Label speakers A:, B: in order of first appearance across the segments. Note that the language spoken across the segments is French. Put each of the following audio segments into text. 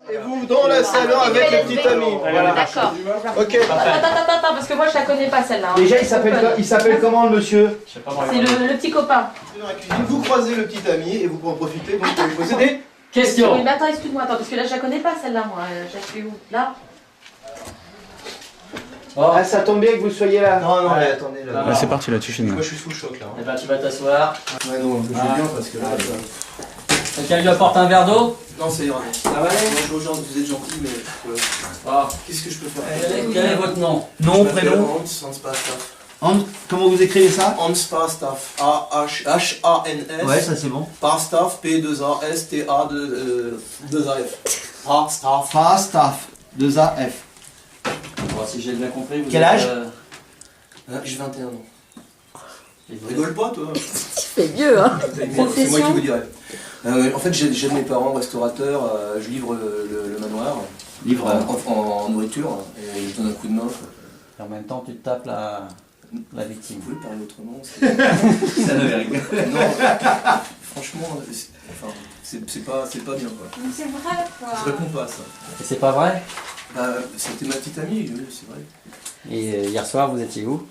A: Et vous dans la salon avec le petit ami.
B: Voilà. D'accord.
A: Ok.
B: Attends, parce que moi je la connais pas celle-là.
C: Déjà, il s'appelle comment le monsieur?
B: C'est le petit copain.
A: Dans la cuisine, vous croisez le petit ami et vous pouvez en profiter donc pour lui poser des questions.
B: Oui, mais attends, excuse-moi, parce que là je la connais pas celle-là, moi. Je suis où? Là?
C: Ah, ça tombe bien que vous soyez là.
A: Non, mais attendez là.
D: Ah, c'est parti là, tu filmes.
A: Moi je suis sous le choc là.
E: Eh ben tu vas t'asseoir.
A: Ouais, non, je vais bien parce que là.
E: Quelqu'un lui apporte un verre d'eau?
A: Non, ça ira.
E: Ça va aller?
A: Bonjour gens, vous êtes gentils, mais.
E: Ah.
A: Qu'est-ce que je peux faire?
E: Quel est votre nom?
C: Nom, prénom.
A: Hans Pastaf.
C: Comment vous écrivez ça?
A: Hans Pastaf. A-H-A-N-S.
C: Ouais, ça c'est bon.
A: Pastaf, P-2-A-S-T-A-2-A-F. Pastaf.
C: Fastaf, 2AF.
E: Bon, si j'ai bien compris, vous
C: Quel
E: êtes,
C: âge
A: J'ai 21 ans.
E: et vous
A: Rigole pas, toi.
B: Tu fais vieux, hein.
A: C'est moi qui vous dirais. En fait, j'aide mes parents restaurateurs, je livre le manoir.
C: Livre
A: En nourriture, et je donne un coup de main.
E: Et en même temps, tu te tapes la victime.
A: Vous pouvez parler autrement?
C: Ça n'avait rigolé.
A: Non, franchement, c'est pas bien quoi.
F: C'est vrai quoi.
A: Je réponds pas à ça.
E: Et c'est pas vrai?
A: C'était ma petite amie, oui, c'est vrai.
E: Et hier soir, vous étiez où?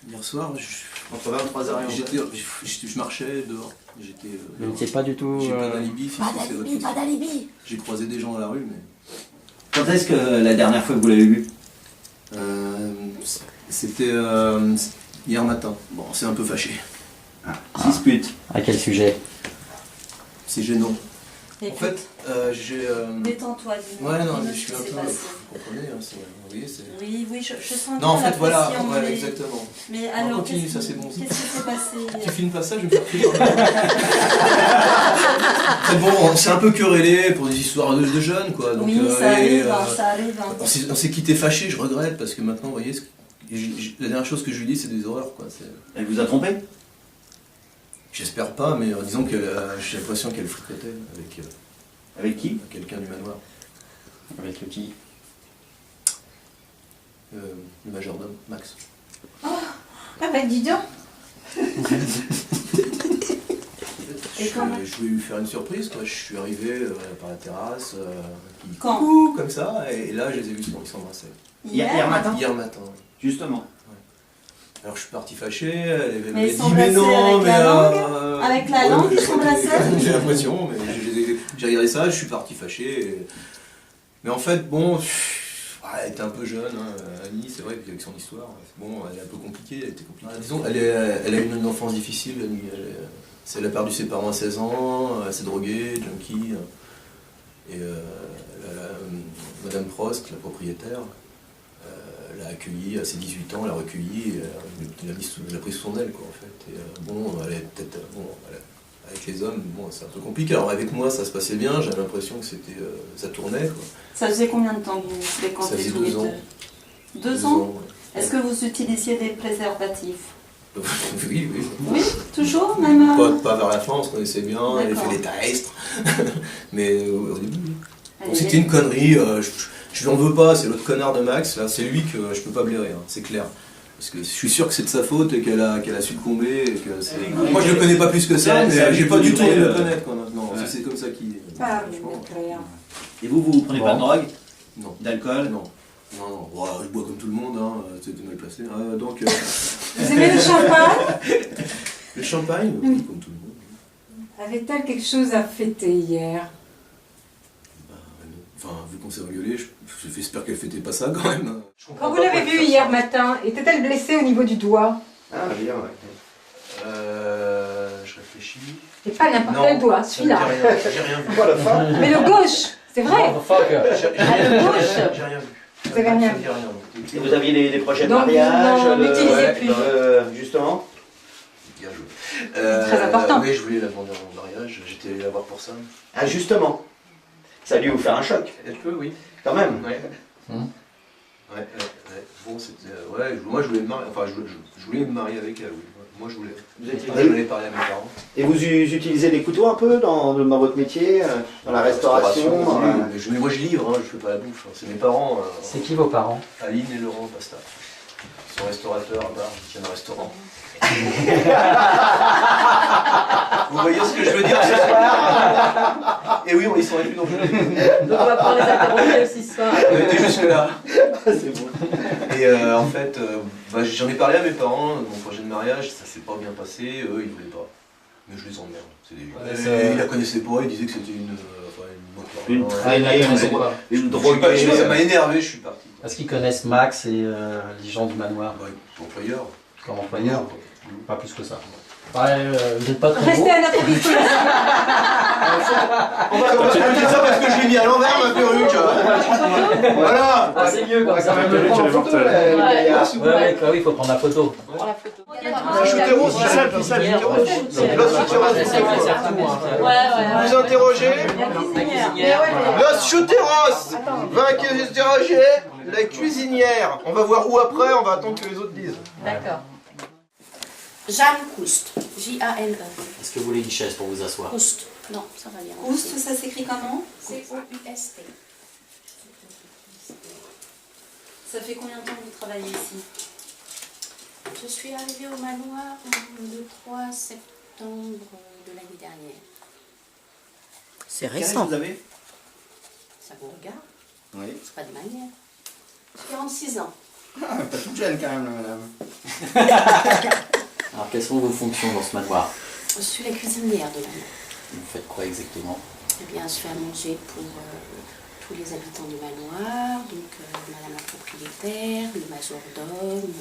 A: Hier soir,
C: Entre 23h et
A: je marchais dehors.
E: Vous n'étiez pas du tout...
A: J'ai pas d'alibi.
F: Pas d'alibi.
A: J'ai croisé des gens dans la rue, mais...
C: Quand est-ce que la dernière fois que vous l'avez vu?
A: C'était hier matin. Bon, c'est un peu fâché.
C: 6 putes.
E: À quel sujet?
A: C'est gênant.
F: Et
A: En fait, j'ai...
F: détends-toi, dis-moi.
A: Ouais, non,
F: Dis-moi
A: je
F: ce
A: suis
F: qui
A: un
F: s'est
A: peu...
F: passé.
A: Vous comprenez, hein, vous voyez, c'est...
F: Oui, je sens
A: Non, en
F: bien
A: fait, voilà,
F: la pression,
A: ouais,
F: mais...
A: exactement.
F: Mais
A: On
F: alors,
A: continue,
F: qu'est-ce
A: ça, c'est bon.
F: qu'est-ce qui s'est passé?
A: Tu filmes pas ça, je vais me faire filmer. Très bon, on s'est un peu querellé pour des histoires de jeunes, quoi. Donc,
F: Oui, ça arrive, ça arrive.
A: On s'est quitté fâché, je regrette, parce que maintenant, vous voyez, la dernière chose que je lui dis, c'est des horreurs, quoi.
C: Elle vous a trompé?
A: J'espère pas, mais disons que j'ai l'impression qu'elle fricotait
C: Avec qui?
A: quelqu'un du manoir.
E: Avec le qui?
A: Le majordome, Max.
F: Ah bah dis donc. Et comment?
A: Je voulais lui faire une surprise, quoi. Je suis arrivé par la terrasse, qui
F: Quand?
A: coucou, comme ça, et là, je les ai vus s'embrasser.
C: Hier matin?
A: Hier matin.
C: Justement.
A: Alors je suis parti fâché, elle
F: Mais
A: m'avait
F: ils
A: dit
F: s'embrassaient
A: mais non,
F: avec
A: mais...
F: la langue Avec la langue, ils s'embrassaient?
A: J'ai l'impression, mais j'ai regardé ça, je suis parti fâché. Mais en fait, bon, elle était un peu jeune, hein, Annie, c'est vrai qu'avec son histoire, bon, elle est un peu compliquée, elle était compliquée. Disons, elle a eu une enfance difficile, Annie. Elle a perdu ses parents à 16 ans, elle s'est droguée, junkie. Et Madame Prost, la propriétaire, l'a accueillie à ses 18 ans, l'a recueillie, l'a pris sous son aile, quoi, en fait. Et bon, elle est peut-être... avec les hommes, bon, c'est un peu compliqué. Alors avec moi, ça se passait bien, j'avais l'impression que c'était, ça tournait, quoi.
F: Ça faisait combien de temps que vous fréquentez?
A: Ça faisait
F: tous les
A: 2 ans.
F: 2 ans?
A: Ouais.
F: Est-ce que vous utilisiez des préservatifs?
A: Oui.
F: Oui, toujours, même...
A: Pas vers la fin, on se connaissait bien, elle avait fait des tests. Mais au début, oui. Donc, c'était une connerie, je lui en veux pas, c'est l'autre connard de Max, là, c'est lui que je peux pas blairer, hein, c'est clair. Parce que je suis sûr que c'est de sa faute et qu'elle a succombé. Et que moi je le connais pas plus que ça, mais j'ai pas du tout envie de le connaître, quoi, maintenant.
C: Ouais.
A: C'est comme ça qu'il...
C: Et vous prenez pas de drogue?
A: Non.
C: D'alcool?
A: Non. Non, ouais, je bois comme tout le monde, hein, c'était mal placé. Donc,
F: Vous aimez le champagne?
A: le champagne, oui, comme tout le monde.
G: Avait-elle quelque chose à fêter hier?
A: Enfin, vu qu'on s'est engueulé, j'espère qu'elle fêtait pas ça quand même.
G: Quand vous l'avez vue hier matin, était-elle blessée au niveau du doigt?
A: Ah, bien, ouais. Je réfléchis.
G: Et pas n'importe quel doigt, celui-là.
A: J'ai rien vu.
G: Mais le gauche, c'est vrai.
A: J'ai rien vu.
G: Vous avez rien vu.
C: Et vous aviez des projets de
G: Donc,
C: mariage?
G: non, n'utilisez plus.
C: Justement?
A: Bien joué.
G: C'est très important.
A: Oui, je voulais la demander en mariage, j'étais allé la voir pour ça.
C: Ah, justement. Ça a dû vous faire un choc.
A: Elle peut, oui.
C: Quand même.
A: Ouais. Ouais. Bon, c'était... ouais, moi je voulais me marier, enfin je voulais me marier avec elle, oui. Moi je voulais.
C: Vous étiez...
A: Je voulais parler à mes parents.
C: Et vous utilisez des couteaux un peu dans votre métier, dans la restauration?
A: Mais moi je livre, hein, je fais pas la bouffe. C'est mes parents.
E: C'est qui vos parents?
A: Aline et Laurent Pasta. Ils sont restaurateurs là-bas, ils tiennent un restaurant. Vous voyez ce que je veux dire ce soir? Et oui, ils sont inclus dans le jeu.
B: Donc on va pouvoir les interroger aussi ce soir.
A: On était jusque là.
C: C'est bon.
A: Et en fait, j'en ai parlé à mes parents de mon projet de mariage, ça s'est pas bien passé, eux ils voulaient pas. Mais je les emmerde. C'est des... Ils la connaissaient pas, ils disaient que c'était une
C: traînée, une droguée.
A: Ça m'a énervé, je suis parti.
E: Est-ce qu'ils connaissent Max et les gens du manoir
A: Employeur.
E: comme employeur? Pas plus que ça. Ouais, vous n'êtes pas trop
G: Restez
E: beau.
G: à notre vie.
A: On va dire ça parce que je l'ai mis à l'envers ma perruque. Voilà.
E: Ah, c'est mieux comme ça.
C: Ouais,
E: Ouais, oui, il faut prendre la photo.
B: Pour la photo.
A: Chouteros, Gisèle, vous interrogez Los Chouteros va interroger la cuisinière. On va voir où après, on va attendre que les autres disent.
B: D'accord.
D: Jeanne Coust. J-A-N-E.
E: Est-ce que vous voulez une chaise pour vous asseoir?
D: Coust. Non, ça va bien.
F: Oust, ça s'écrit comment?
D: C-O-U-S-T.
F: Ça fait combien de temps que vous travaillez ici?
D: Je suis arrivée au manoir le 3 septembre de l'année dernière. C'est
C: Quel âge
D: récent.
C: vous avez?
D: Ça vous regarde?
C: Oui.
D: C'est pas de manière. J'ai 46 ans.
C: Ah, pas toute jeune quand même, madame.
E: Alors, quelles sont vos fonctions dans ce manoir?
D: Je suis la cuisinière de manoir.
E: Vous faites quoi exactement?
D: Eh bien, je fais à manger pour tous les habitants du manoir, donc madame la propriétaire, le majordome,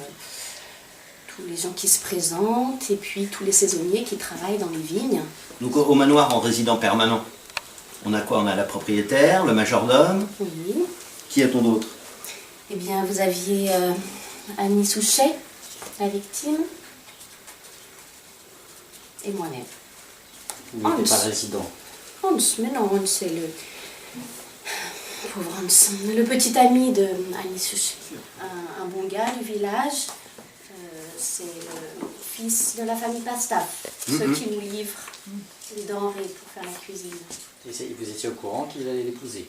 D: tous les gens qui se présentent, et puis tous les saisonniers qui travaillent dans les vignes.
C: Donc au manoir en résident permanent, on a quoi? On a la propriétaire, le majordome.
D: Oui.
C: Qui a-t-on d'autre?
D: Eh bien, vous aviez Annie Souchet, la victime, et moi-même.
E: Vous n'êtes pas résident.
D: Hans, mais non, Hans, c'est le... Pauvre Hans, le petit ami de Annie Souchet. Un bon gars du village. C'est le fils de la famille Pastaf, ceux qui nous livrent les denrées pour faire la cuisine.
E: Et vous étiez au courant qu'il allait l'épouser?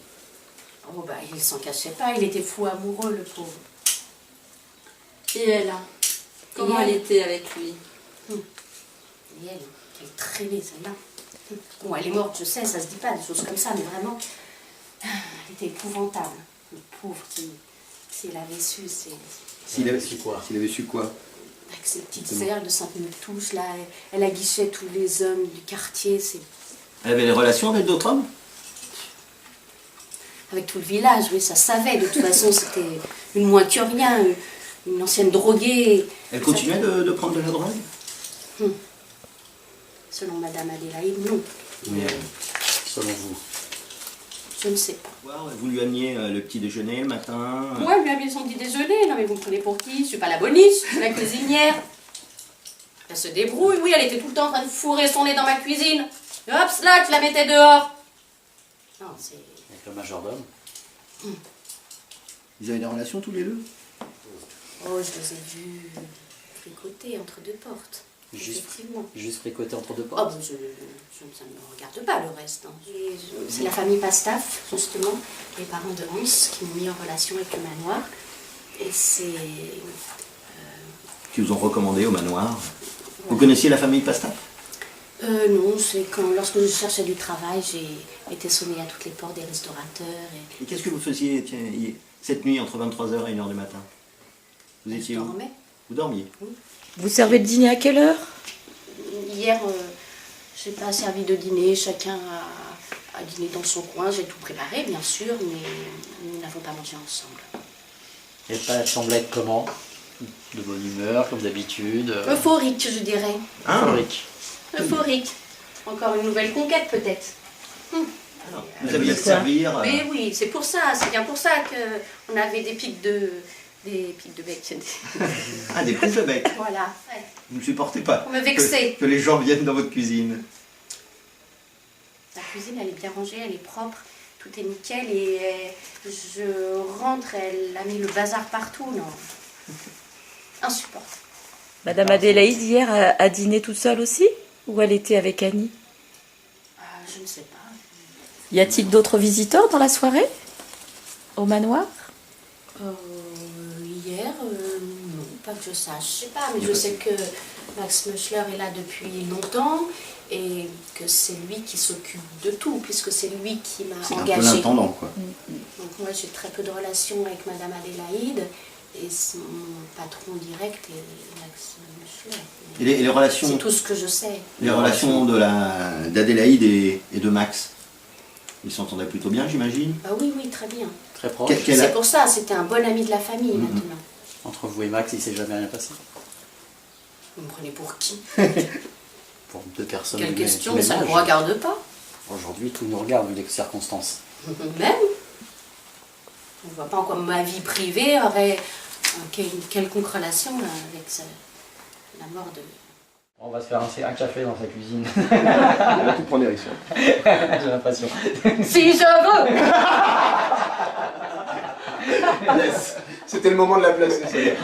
D: Oh bah, il s'en cachait pas, il était fou amoureux, le pauvre.
F: Et elle? Comment elle était avec lui?
D: Et elle traînait, celle-là. Bon, elle est morte, je sais, ça se dit pas, des choses comme ça, mais vraiment, elle était épouvantable. Le pauvre, s'il avait su, c'est...
C: S'il avait su quoi? S'il avait su quoi?
D: Avec ses petites serres de Sainte-Touche, là, elle aguichait tous les hommes du quartier, c'est...
C: Elle avait des relations avec d'autres hommes?
D: Avec tout le village, oui, ça savait. De toute façon, c'était une moins que rien, une ancienne droguée.
C: Elle continuait de prendre de la drogue?
D: Selon Madame Adélaïde, non.
C: Mais
E: Selon vous?
D: Je ne sais pas.
C: vous lui ameniez le petit déjeuner le matin?
D: Ouais, lui a mis son petit déjeuner. Non, mais vous me prenez pour qui? Je suis pas la boniche, je suis la cuisinière. Elle se débrouille, oui, elle était tout le temps en train de fourrer son nez dans ma cuisine. Et hop, là, je la mettais dehors. Non, c'est...
E: Avec le majordome?
C: Ils avaient des relations tous les deux?
D: Oh, je les ai vus fricoter entre deux portes. Effectivement.
E: Juste fricoter entre deux
D: Oh,
E: portes?
D: ben ça ne me regarde pas le reste. Hein. C'est la famille Pastaf, justement, les parents de Hans, qui m'ont mis en relation avec le manoir. Et c'est...
C: Qui vous ont recommandé au manoir? Vous connaissiez la famille Pastaf?
D: Non, c'est quand, lorsque je cherchais du travail, j'ai été sonnée à toutes les portes des restaurateurs.
C: Et qu'est-ce que vous faisiez cette nuit entre 23h et 1h du matin? Vous étiez
D: Je
C: où?
D: dormais.
C: Vous dormiez?
B: Vous servez le dîner à quelle heure?
D: Hier, je n'ai pas servi de dîner, chacun a dîné dans son coin. J'ai tout préparé, bien sûr, mais nous n'avons pas mangé ensemble.
E: Et elle semblait être comment? De bonne humeur, comme d'habitude?
D: Euphorique, je dirais.
E: Euphorique.
D: Euphorique. Encore une nouvelle conquête, peut-être.
C: Vous aviez le servir?
D: Mais oui, c'est pour ça, c'est bien pour ça qu'on avait des pics de bec.
C: Ah, des prises de bec.
D: Voilà. Ouais.
C: Vous ne supportez pas
D: Pour me vexer.
C: que les gens viennent dans votre cuisine?
D: La cuisine, elle est bien rangée, elle est propre, tout est nickel. Et je rentre, elle a mis le bazar partout, non. Insupportable.
B: Madame Adélaïde, hier, a dîné toute seule aussi? Ou elle était avec Annie?
D: Je ne sais pas.
B: Y a-t-il d'autres visiteurs dans la soirée? Au manoir?
D: Hier, non. Pas que je sache, je sais pas, mais je sais que Max Meuchler est là depuis longtemps et que c'est lui qui s'occupe de tout, puisque c'est lui qui m'a
C: C'est un peu
D: engagée.
C: l'intendant, quoi.
D: Donc moi j'ai très peu de relations avec Madame Adélaïde et son patron direct est Max Meuchler.
C: Et les relations,
D: C'est tout ce que je sais.
C: les relations d'Adélaïde et de Max, ils s'entendaient plutôt bien, j'imagine.
D: Ah oui, oui, très bien.
E: Très proche.
D: C'est pour ça, c'était un bon ami de la famille maintenant.
E: Entre vous et Max, il s'est jamais rien passé.
D: Vous me prenez pour qui?
E: Pour deux personnes
D: Quelle
E: du même-
D: question?
E: du même
D: Ça ne
E: âge.
D: me regarde pas.
E: Aujourd'hui, tout nous regarde vu les circonstances.
D: Même. On ne voit pas en quoi ma vie privée aurait une quelconque relation avec la mort de...
E: On va se faire un café dans sa cuisine.
A: On va tout prendre direction.
E: J'ai l'impression.
D: Si je veux!
A: Yes. C'était le moment de la placer, ça y est.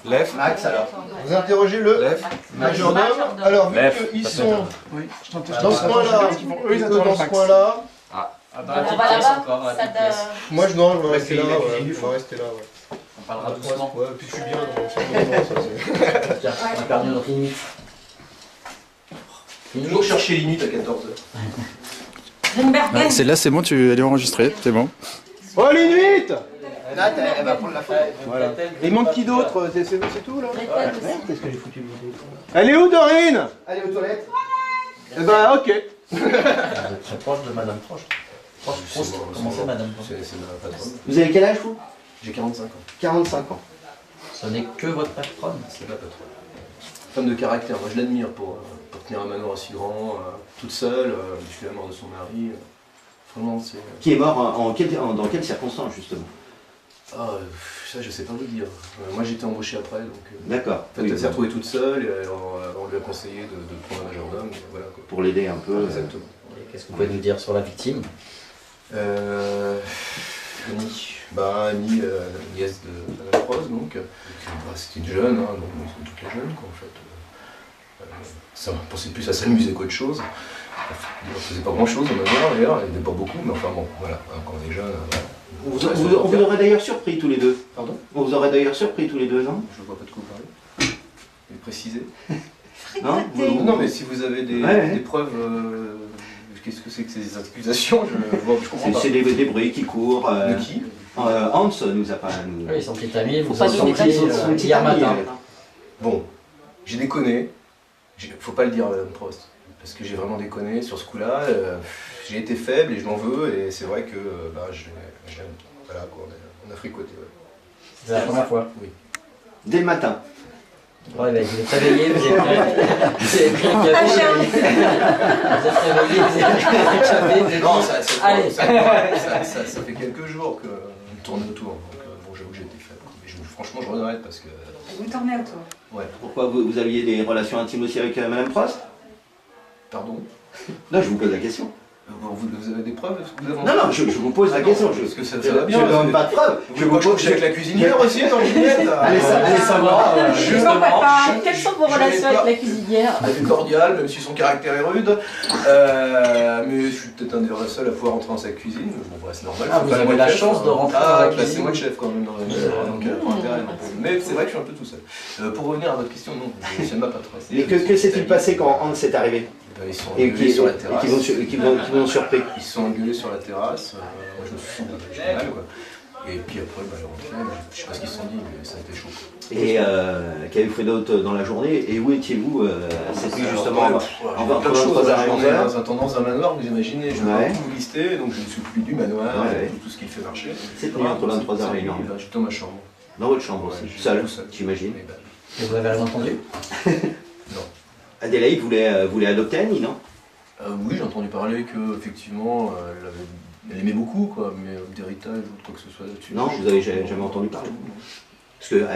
A: Lef.
C: Max, alors.
H: Vous interrogez le
A: Lef.
H: majordome. Alors, vu qu'ils sont dans ce coin-là, eux dans ce coin-là,
E: Ah
B: On va là-bas.
H: moi je dois rester là.
A: la
H: Ouais.
A: cuisine,
H: On va rester là. Ouais.
E: On parlera doucement.
H: Ouais, puis je suis bien dans ça.
E: On a perdu notre limite.
A: Toujours chercher limite à 14h.
G: Rimbergen.
I: C'est là, c'est bon, elle est enregistrée, c'est bon.
H: Oh, Limite.
C: Nat, elle va prendre la photo.
H: Voilà. Il manque qui d'autre? C'est tout là?
C: Qu'est-ce que j'ai foutu?
H: Elle est où, Dorine?
C: Allez aux toilettes.
H: Eh ben, ok.
E: Très proche de Madame Proche. Prost, comment c'est Madame Proche?
A: C'est ma patronne.
C: Vous avez quel âge, vous?
A: J'ai 45 ans.
C: 45 ans.
E: Ce n'est que votre patronne.
A: C'est ma patronne. Femme de caractère, moi je l'admire pour tenir un manoir aussi grand, toute seule, depuis la mort de son mari. Vraiment, c'est.
C: Qui est mort dans quelles circonstances, justement?
A: Ah, ça je sais pas vous dire. Moi j'étais embauché après, donc.
C: D'accord.
A: En fait, elle s'est retrouvée toute seule et on lui a conseillé de prendre un majordome. Et voilà, quoi.
C: Pour l'aider un peu.
A: Exactement.
E: Qu'est-ce que vous pouvez nous dire sur la victime?
A: Annie. Annie, nièce de Madame Prost, donc. C'était une jeune, hein, donc c'est toutes les jeunes, quoi, en fait. Ça pensait plus à s'amuser qu'autre chose. On faisait pas grand chose au manoir d'ailleurs, il n'y en avait pas beaucoup, mais enfin bon, voilà, quand on est jeune.
C: On vous aurait d'ailleurs surpris tous les deux.
A: Pardon?
C: On vous aurait d'ailleurs surpris tous les deux, non?
A: Je vois pas de quoi vous parlez. Et préciser.
C: Non,
A: Non, mais si vous avez des preuves, qu'est-ce que c'est que ces accusations? Je comprends pas.
C: C'est des bruits qui courent.
A: De qui?
C: Hans nous a pas.
E: Oui, son petit ami, vous
B: pas
E: avez
B: donner
E: senti
B: de
C: petit
E: hier
C: ami,
E: matin.
A: Bon, j'ai déconné. Faut pas le dire à Madame Prost. Parce que j'ai vraiment déconné sur ce coup-là. J'ai été faible et je m'en veux. Et c'est vrai que voilà, quoi, on a fricoté. Ouais.
E: C'est la première fois.
A: Oui.
C: Dès le matin.
E: Vous êtes réveillé, vous avez pris un café. Vous êtes réveillé, vous avez pris un café. Vous êtes
A: Non,
E: dit, allez.
A: ça fait quelques jours qu'on tourne autour. Donc bon, j'avoue que j'ai été faible. Mais franchement, je regrette parce que.
G: Vous tournez autour.
A: Ouais.
C: Pourquoi vous aviez des relations intimes aussi avec Madame Prost?
A: Pardon?
C: Non, je vous pose la question.
A: Vous avez des preuves?
C: Non, je vous pose la question.
A: Parce que ça
C: Je
A: va bien.
C: ne donne pas de preuves.
A: Je vous couche avec la cuisinière aussi dans l'immédiat.
C: Allez savoir.
B: Quelles sont vos relations avec la cuisinière?
A: Elle est cordiale, même si son caractère est rude. Mais je suis peut-être un des seuls à pouvoir rentrer dans sa cuisine. Bon, c'est normal.
E: Ah, vous avez la chance de rentrer dans la cuisine.
A: C'est moi le chef quand même dans la maison. Donc, mais c'est vrai que je suis un peu tout seul. Pour revenir à votre question, non, c'est ma patronne.
C: Mais que s'est-il passé quand Hans est arrivé?
A: Ils sont
C: Et
A: engueulés sur la terrasse.
C: qui vous ont surpris?
A: Ils se sont engueulés sur la terrasse. Moi je me suis dit, j'ai mal quoi. Et puis après, elle est rentrée. Je sais pas ce qu'ils se sont dit, mais ça a été chaud.
C: Et qu'avez-vous fait d'autre dans la journée? Et où étiez-vous cette nuit justement?
A: Plein de choses. On est dans un tendance d'un manoir, vous imaginez. Je ne vais pas tout vous lister, donc je ne suis plus du manoir, tout ce qui fait marcher.
C: Cette nuit entre 23h et 1h.
A: J'étais dans ma chambre.
C: Dans votre chambre aussi? Seul, j'imagine.
E: Et vous avez rien entendu?
A: Non.
C: Adélaïde voulait adopter Annie, non?
A: Oui, j'ai entendu parler qu'effectivement, elle aimait beaucoup, quoi, mais d'héritage ou quoi que ce soit là-dessus.
C: Non, vous avez jamais entendu parler. Parce que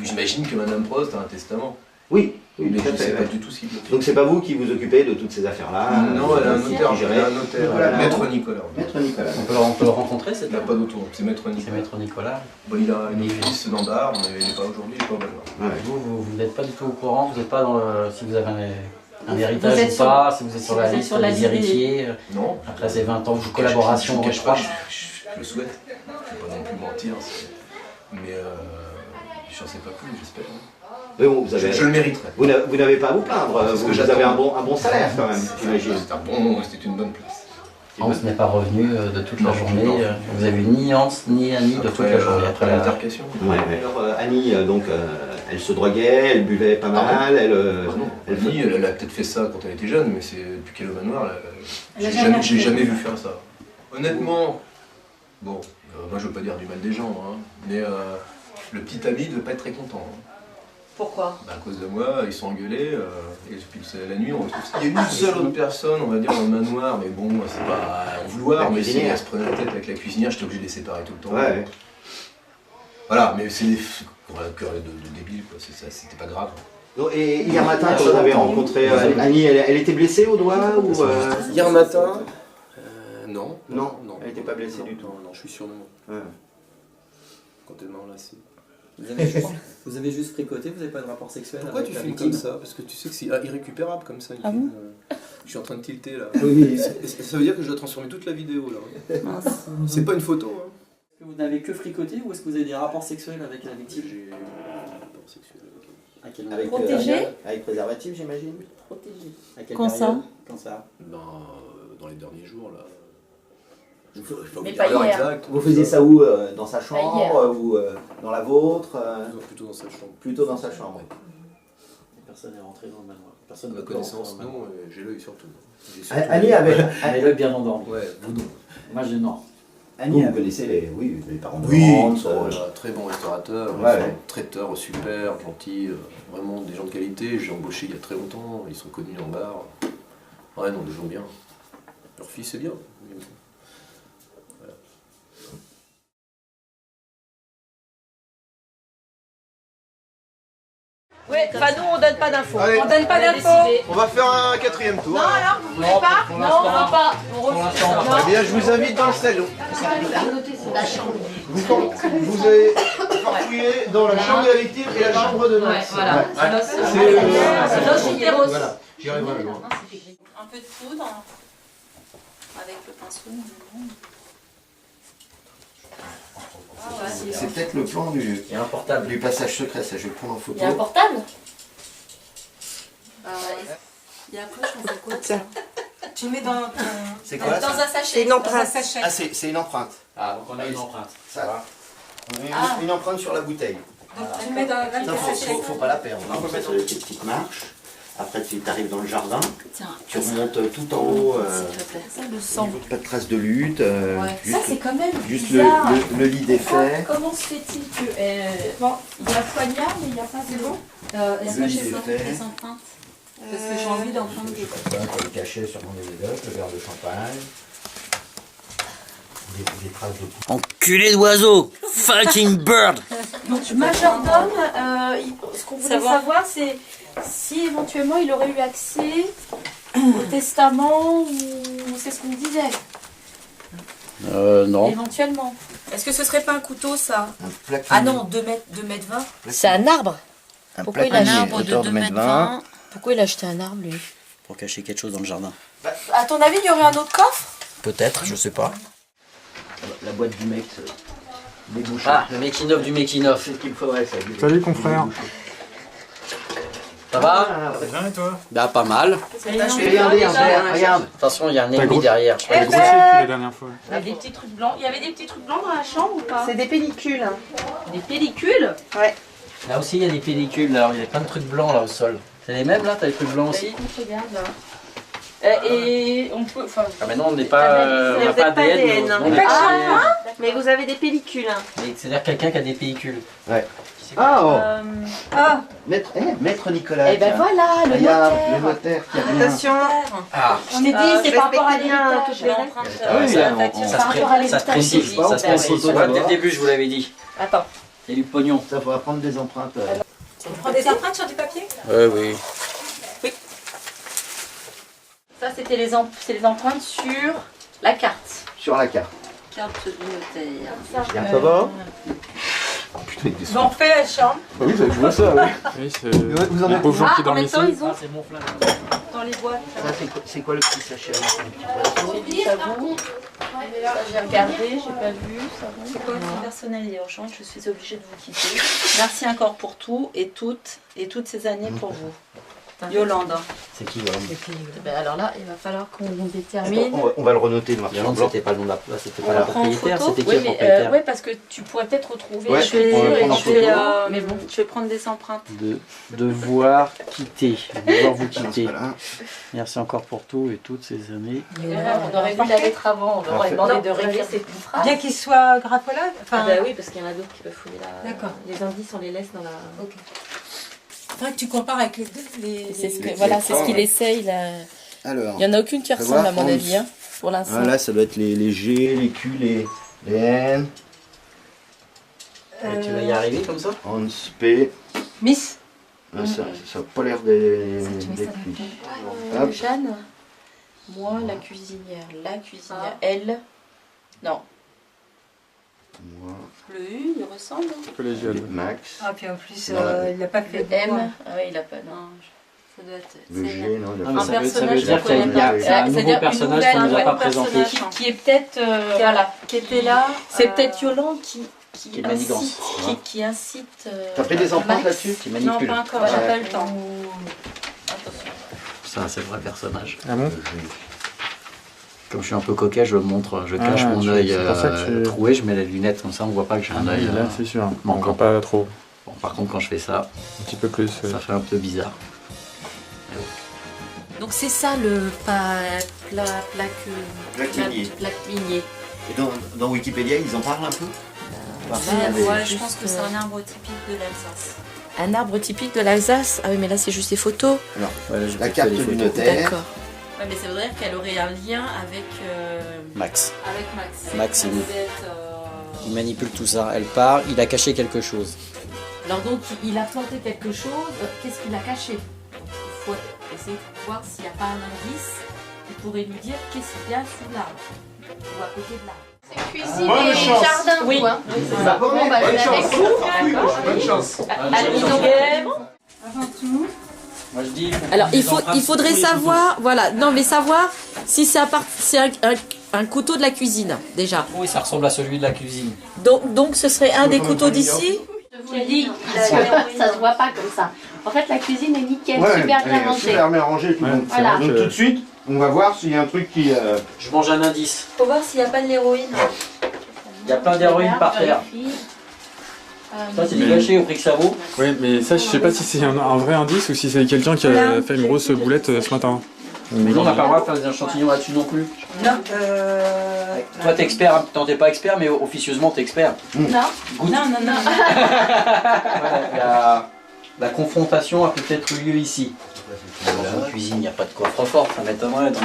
A: J'imagine que Madame Prost a un testament.
C: oui,
A: Mais
C: tout à
A: je ne sais
C: fait.
A: pas du tout ce qu'il doit faire.
C: Donc c'est pas vous qui vous occupez de toutes ces affaires-là?
A: Non, elle a un
C: qui
A: notaire.
C: gérez.
A: Elle a un notaire.
C: Voilà.
A: Maître Nicolas.
C: Maître Nicolas.
E: On peut le rencontrer,
A: Il
E: cet
A: n'a
E: homme?
A: pas d'auto, c'est Maître
E: C'est
A: Nicolas.
E: Maître Nicolas.
A: Bon, il a une fils dans Bar, mais il n'est pas aujourd'hui, il n'est pas au manoir.
C: Ouais.
E: Vous n'êtes pas du tout au courant, vous n'êtes pas dans le. Si vous avez un
B: Vous
E: héritage
B: êtes
E: ou
B: sur-
E: pas, si vous êtes sur
B: si
E: la
B: vous êtes
E: liste
B: sur la
E: des
B: liste des-
E: héritiers,
A: Non.
E: après ces 20 ans de collaboration,
A: je
E: je crois.
A: je le souhaite. Je ne vais pas non plus mentir. Mais je n'en sais pas plus, j'espère.
C: Mais bon, vous avez...
A: Je le mériterai.
C: Vous n'avez pas à vous plaindre, vous avez un bon salaire quand même, j'imagine.
A: C'était une bonne place.
E: Hans n'est pas revenu de toute la journée. Vous avez vu ni Hans ni Annie de toute la journée après
A: l'altercation.
C: Ouais. Alors Annie, donc, elle se droguait, elle buvait pas mal.
A: Annie, elle a peut-être fait ça quand elle était jeune, mais c'est depuis qu'elle est au manoir, j'ai jamais vu faire ça. Honnêtement, bon, moi je veux pas dire du mal des gens, hein, mais le petit ami ne devait pas être très content. Hein.
F: Pourquoi?
A: À cause de moi, ils sont engueulés, et puis la nuit, on retrouve ça. Il y a une seule autre personne, on va dire, dans le manoir, mais bon, c'est pas à en vouloir, mais si elle se prenait la tête avec la cuisinière, j'étais obligé de les séparer tout le temps.
C: Ouais.
A: Voilà, mais c'est des cœurs de débiles, quoi, c'était pas grave.
C: Donc, et hier matin, quand vous avez rencontré Annie, elle était blessée au doigt ou
A: Hier matin non.
C: Non, elle n'était pas blessée du tout.
A: Non, je suis sûr de moi.
C: Ouais.
A: Quand elle m'a enlacé.
J: Vous avez juste fricoté, vous n'avez pas de rapport sexuel?
A: Pourquoi tu filmes comme ça? Parce que tu sais que c'est irrécupérable comme ça.
B: Bon
A: je suis en train de tilter là.
C: Oui.
A: Ça veut dire que je dois transformer toute la vidéo là. C'est pas une photo. Hein.
J: Est-ce que vous n'avez que fricoté ou est-ce que vous avez des rapports sexuels avec la victime?
A: J'ai un rapport sexuel avec elle.
C: Avec,
F: Protégé
C: avec préservatif, j'imagine.
F: Protégé.
C: À quelle
B: Quand
C: période?
J: Quand ça?
A: Dans les derniers jours là.
F: Mais pas hier.
C: Vous faisiez ça où? Dans sa chambre ou dans la vôtre?
A: Plutôt dans sa chambre.
C: Plutôt dans sa chambre.
J: Personne n'est rentré dans le manoir. Personne
A: À ma connaissance, non, j'ai l'œil surtout.
C: Annie avait...
J: Elle est l'œil bien endormi.
A: Ouais, vous non.
J: Moi j'ai non.
C: Annie, vous connaissez les parents de
A: Oui,
C: Hans,
A: voilà, très bons restaurateurs, traiteurs super gentils, vraiment des gens de qualité. J'ai embauché il y a très longtemps, ils sont connus en bar. Ouais, non, des gens bien. Leur fils, c'est bien.
F: Oui, enfin nous on donne pas d'infos.
H: Allez.
F: On donne pas d'infos.
H: On va faire un 4e tour.
F: Non alors, vous voulez pas? Non, on veut pas. On refuse.
H: Eh bien, je vous invite dans le salon. Vous allez farfouiller dans la chambre de la victime et la chambre de noces.
F: Voilà.
H: C'est
F: Los Chiteros.
H: Voilà, j'y arriverai.
F: Un peu de poudre avec le pinceau.
C: C'est peut-être le plan du passage secret, ça je vais le prendre en photo.
F: Il y a un portable? Et après, je fais quoi de ça?
G: Tu mets dans
C: C'est quoi
F: Dans
C: ça?
F: un sachet.
G: C'est une empreinte.
C: Ah, c'est une empreinte.
J: Ah, donc on a une empreinte.
C: Ça va. Une empreinte sur la bouteille.
G: Donc tu mets dans
C: Non, faut pas la perdre. On peut mettre des petites marches. Après, tu arrives dans le jardin.
F: Tiens,
C: Tu remontes tout en haut.
F: ça le sang.
C: Pas de traces de lutte.
F: Ça c'est quand même
C: Juste
F: bizarre.
C: le lit défait.
F: Comment se fait-il que... Bon, il y a poignard, mais il n'y a pas de bon. Il y a pas chez toi les empreintes. Parce que j'ai envie d'empreintes des...
C: Pour le cacher sur mon médoc, le verre de champagne. Des traces de...
E: Enculé d'oiseau! Fucking bird!
D: Donc, majordome, ce qu'on voulait savoir, c'est si éventuellement il aurait eu accès au testament ou c'est ce qu'on disait.
E: Non.
D: Éventuellement.
G: Est-ce que ce serait pas un couteau ça?
D: Ah non, 2,20 m.
B: C'est un arbre. Pourquoi il a
C: plaquemine
B: un
C: arbre de 2,20 m.
B: Pourquoi il a acheté un arbre, lui?
E: Pour cacher quelque chose dans le jardin.
D: À ton avis, il y aurait un autre coffre?
E: Peut-être, je sais pas.
C: La boîte du mec, débouchée.
E: Ah, le making-of du making-of.
C: C'est ce qu'il me faudrait, ça.
I: Salut confrère.
E: Ça va?
I: Bien et toi?
E: Bah, pas mal.
C: Regarde.
E: Attention, il y a un ennemi
I: gros-
E: derrière.
I: T'as grossi depuis la dernière fois.
D: Il y avait des petits trucs blancs. Il y avait des petits trucs blancs dans la chambre ou pas?
G: C'est des pellicules.
D: Des pellicules?
G: Ouais.
E: Là aussi, il y a des pellicules. Là. Il y a plein de trucs blancs là au sol. C'est les mêmes là? T'as des trucs blancs aussi?
D: Écoute, regarde là. Et on peut. Enfin,
E: Ah, mais non, on n'est pas. On n'a pas ADN.
G: ADN.
E: nous, on est pas-
G: Mais vous avez des pellicules.
E: Mais c'est-à-dire quelqu'un qui a des pellicules.
C: Ouais. Ah,
D: Ah,
C: Maître Nicolas.
D: et ben
C: tiens.
D: voilà, le
C: Regarde,
D: notaire.
C: le notaire qui a bien.
G: Attention.
E: Ah,
D: Je t'ai dit, c'est par rapport à
G: respectez bien
D: l'héritage.
G: toutes les règles.
D: l'empreinte,
C: oui,
D: c'est la
C: on-
D: facture,
C: on-
D: par rapport à
E: ça se
D: l'héritage.
E: précise.
C: pas,
E: Ça se
C: on fait une
E: précise.
C: photo
E: Ouais,
C: d'abord.
E: dès le début, je vous l'avais dit.
D: Attends.
E: Il y a du pognon.
C: Ça faudra prendre des empreintes.
G: On prend des empreintes sur du papier?
E: Oui.
D: Ça, c'était les empreintes sur la carte.
C: Sur la carte.
F: Carte du notaire.
C: Ça va?
A: Putain, avec des
G: Bon, on refait la chambre.
A: Ah oui, je vois ça, ouais.
I: Oui, c'est
H: Vous en
I: les
H: êtes
I: pauvres gens qui
D: En
I: dorment
D: même
I: ici.
D: temps, ils ont
E: C'est mon flingue.
D: dans
F: dans les boîtes.
C: Ça, c'est quoi le petit sachet avec le petit poisson?
F: C'est du savon. Ça, j'ai regardé, j'ai pas vu. C'est quoi? C'est personnel et urgent. Je suis obligée de vous quitter. Merci encore pour tout et toutes ces années pour vous. Yolande.
C: C'est qui Yolande?
F: Ben alors là, il va falloir qu'on détermine.
C: On va le renoter noir sur
E: Yolande,
C: blanc.
E: c'était pas le nom de la, c'était
F: On
E: pas la
F: prend en
E: propriétaire,
F: photo.
E: c'était qui
F: Oui,
E: le
F: mais,
E: propriétaire?
F: ouais, parce que tu pourrais peut-être retrouver.
C: Ouais,
F: je vais,
C: on va prendre en
F: je vais,
C: photo.
F: mais bon, je vais prendre des empreintes.
E: Devoir quitter, devoir vous quitter.
C: Voilà.
E: Merci encore pour tout et toutes ces années.
F: On aurait dû la mettre avant, on aurait demandé de réécrire cette phrase.
G: Bien qu'il soit graphologue. Enfin,
F: Ah bah oui, parce qu'il y en a d'autres qui peuvent fouiller la...
G: D'accord.
F: Les indices, on les laisse dans la...
G: ok. Il faudrait que tu compares avec les deux.
F: C'est ce que, voilà, c'est ce qu'il essaye là.
C: Alors,
F: Il n'y en a aucune qui ressemble à mon avis, hein, pour l'instant.
C: là, ça doit être les G, les Q, les N,
E: Et tu vas y arriver comme ça?
C: Hans P.
G: Miss.
C: Là, ça n'a pas l'air des Q. Hop.
F: Jeanne, moi, la cuisinière, elle, non.
C: Moi,
F: Le U, il ressemble.
I: Collégial.
C: Max.
G: Ah, puis en plus,
C: Non,
G: il n'a pas fait
F: Le
G: de
F: M,
G: quoi.
F: ah oui, il a pas, non. Ça doit être...
C: Le
F: c'est-
C: G, non, il a
E: Ah,
C: pas.
E: mais ça veut
F: personnage
E: dire
F: qu'on
E: qu'il y a-
F: connaît pas.
E: c'est un nouveau
F: C'est-à-dire
E: personnage
F: une
E: qu'on nous a
F: nouvelle,
E: pas
F: un
E: présenté.
F: personnage qui est peut-être, voilà, qui était là. C'est peut-être Yolande
E: Qui est manigance.
F: qui incite.
C: T'as pris des empreintes
F: Max.
C: là-dessus?
E: Qui
F: Non,
E: manipule.
F: pas encore, j'ai pas eu le temps. Attention.
E: Ça, c'est le vrai personnage.
I: Ah bon?
E: Comme je suis un peu coquet, je montre, je cache mon œil
I: c'est pour ça que tu-
E: troué, je mets les lunettes comme ça, on voit pas que j'ai un œil.
I: Là, c'est sûr. On
E: manquant.
I: voit pas trop.
E: Bon, par contre, quand je fais ça,
I: Un petit peu plus.
E: ça fait un peu bizarre.
F: Donc c'est ça le plaque
C: Plaque-minier.
F: minier.
C: Et dans Wikipédia, ils en parlent un peu?
F: Je pense que c'est un arbre typique de l'Alsace. Un arbre typique de l'Alsace? Ah oui, mais là c'est juste des photos.
C: Alors,
E: Voilà, j'ai
C: la
E: fait
C: carte
E: les
C: du
E: photos.
C: notaire.
F: D'accord. Ouais, mais ça veut dire qu'elle aurait un lien avec
E: Max.
F: Max.
E: Max,
F: Ça
E: il-
F: devait être,
E: Il manipule tout ça. Elle part, il a caché quelque chose.
F: Alors donc il a planté quelque chose. Qu'est-ce qu'il a caché? Donc, il faut essayer de voir s'il n'y a pas un indice qui pourrait lui dire qu'est-ce qu'il y a sous l'arbre ou à côté de l'arbre.
D: Cuisine
H: Bonne
D: et
H: chance.
D: jardin,
F: Oui.
D: quoi.
C: Bah,
D: Bon, bah, je
H: Bonne
D: vais
H: chance.
D: avec vous.
H: Bonne chance.
G: Avant tout.
E: Moi je dis.
F: Alors il faudrait savoir, voilà, non mais savoir si c'est un couteau de la cuisine déjà.
E: Oui, ça ressemble à celui de la cuisine.
F: Donc ce serait un des couteaux d'ici.
D: Je dis, ça se voit pas comme ça. En fait, la cuisine est nickel,
H: Ouais,
D: super
H: elle
D: bien
H: est
D: rangée.
H: super bien rangée. Tout.
I: Ouais,
H: Donc,
I: c'est
D: Voilà.
I: vrai
H: donc
I: que-
H: tout de suite, on va voir s'il y a un truc qui...
E: Je mange un indice.
F: Faut voir s'il n'y a pas de l'héroïne.
E: Il y a plein d'héroïnes par terre. Ça, c'est du gâché au prix que ça vaut.
I: Oui, mais ça, je sais pas si c'est un vrai indice ou si c'est quelqu'un qui a fait une grosse boulette ce matin.
E: Mais nous, on n'a pas le droit de faire des échantillons là-dessus non plus.
G: Non.
E: Toi, t'es expert, t'es pas expert, mais officieusement, t'es expert.
D: Non.
E: Goûte.
F: Non.
E: Voilà, la confrontation a peut-être eu lieu ici. Dans une cuisine, il n'y a pas de coffre-fort, ça m'étonnerait. Donc...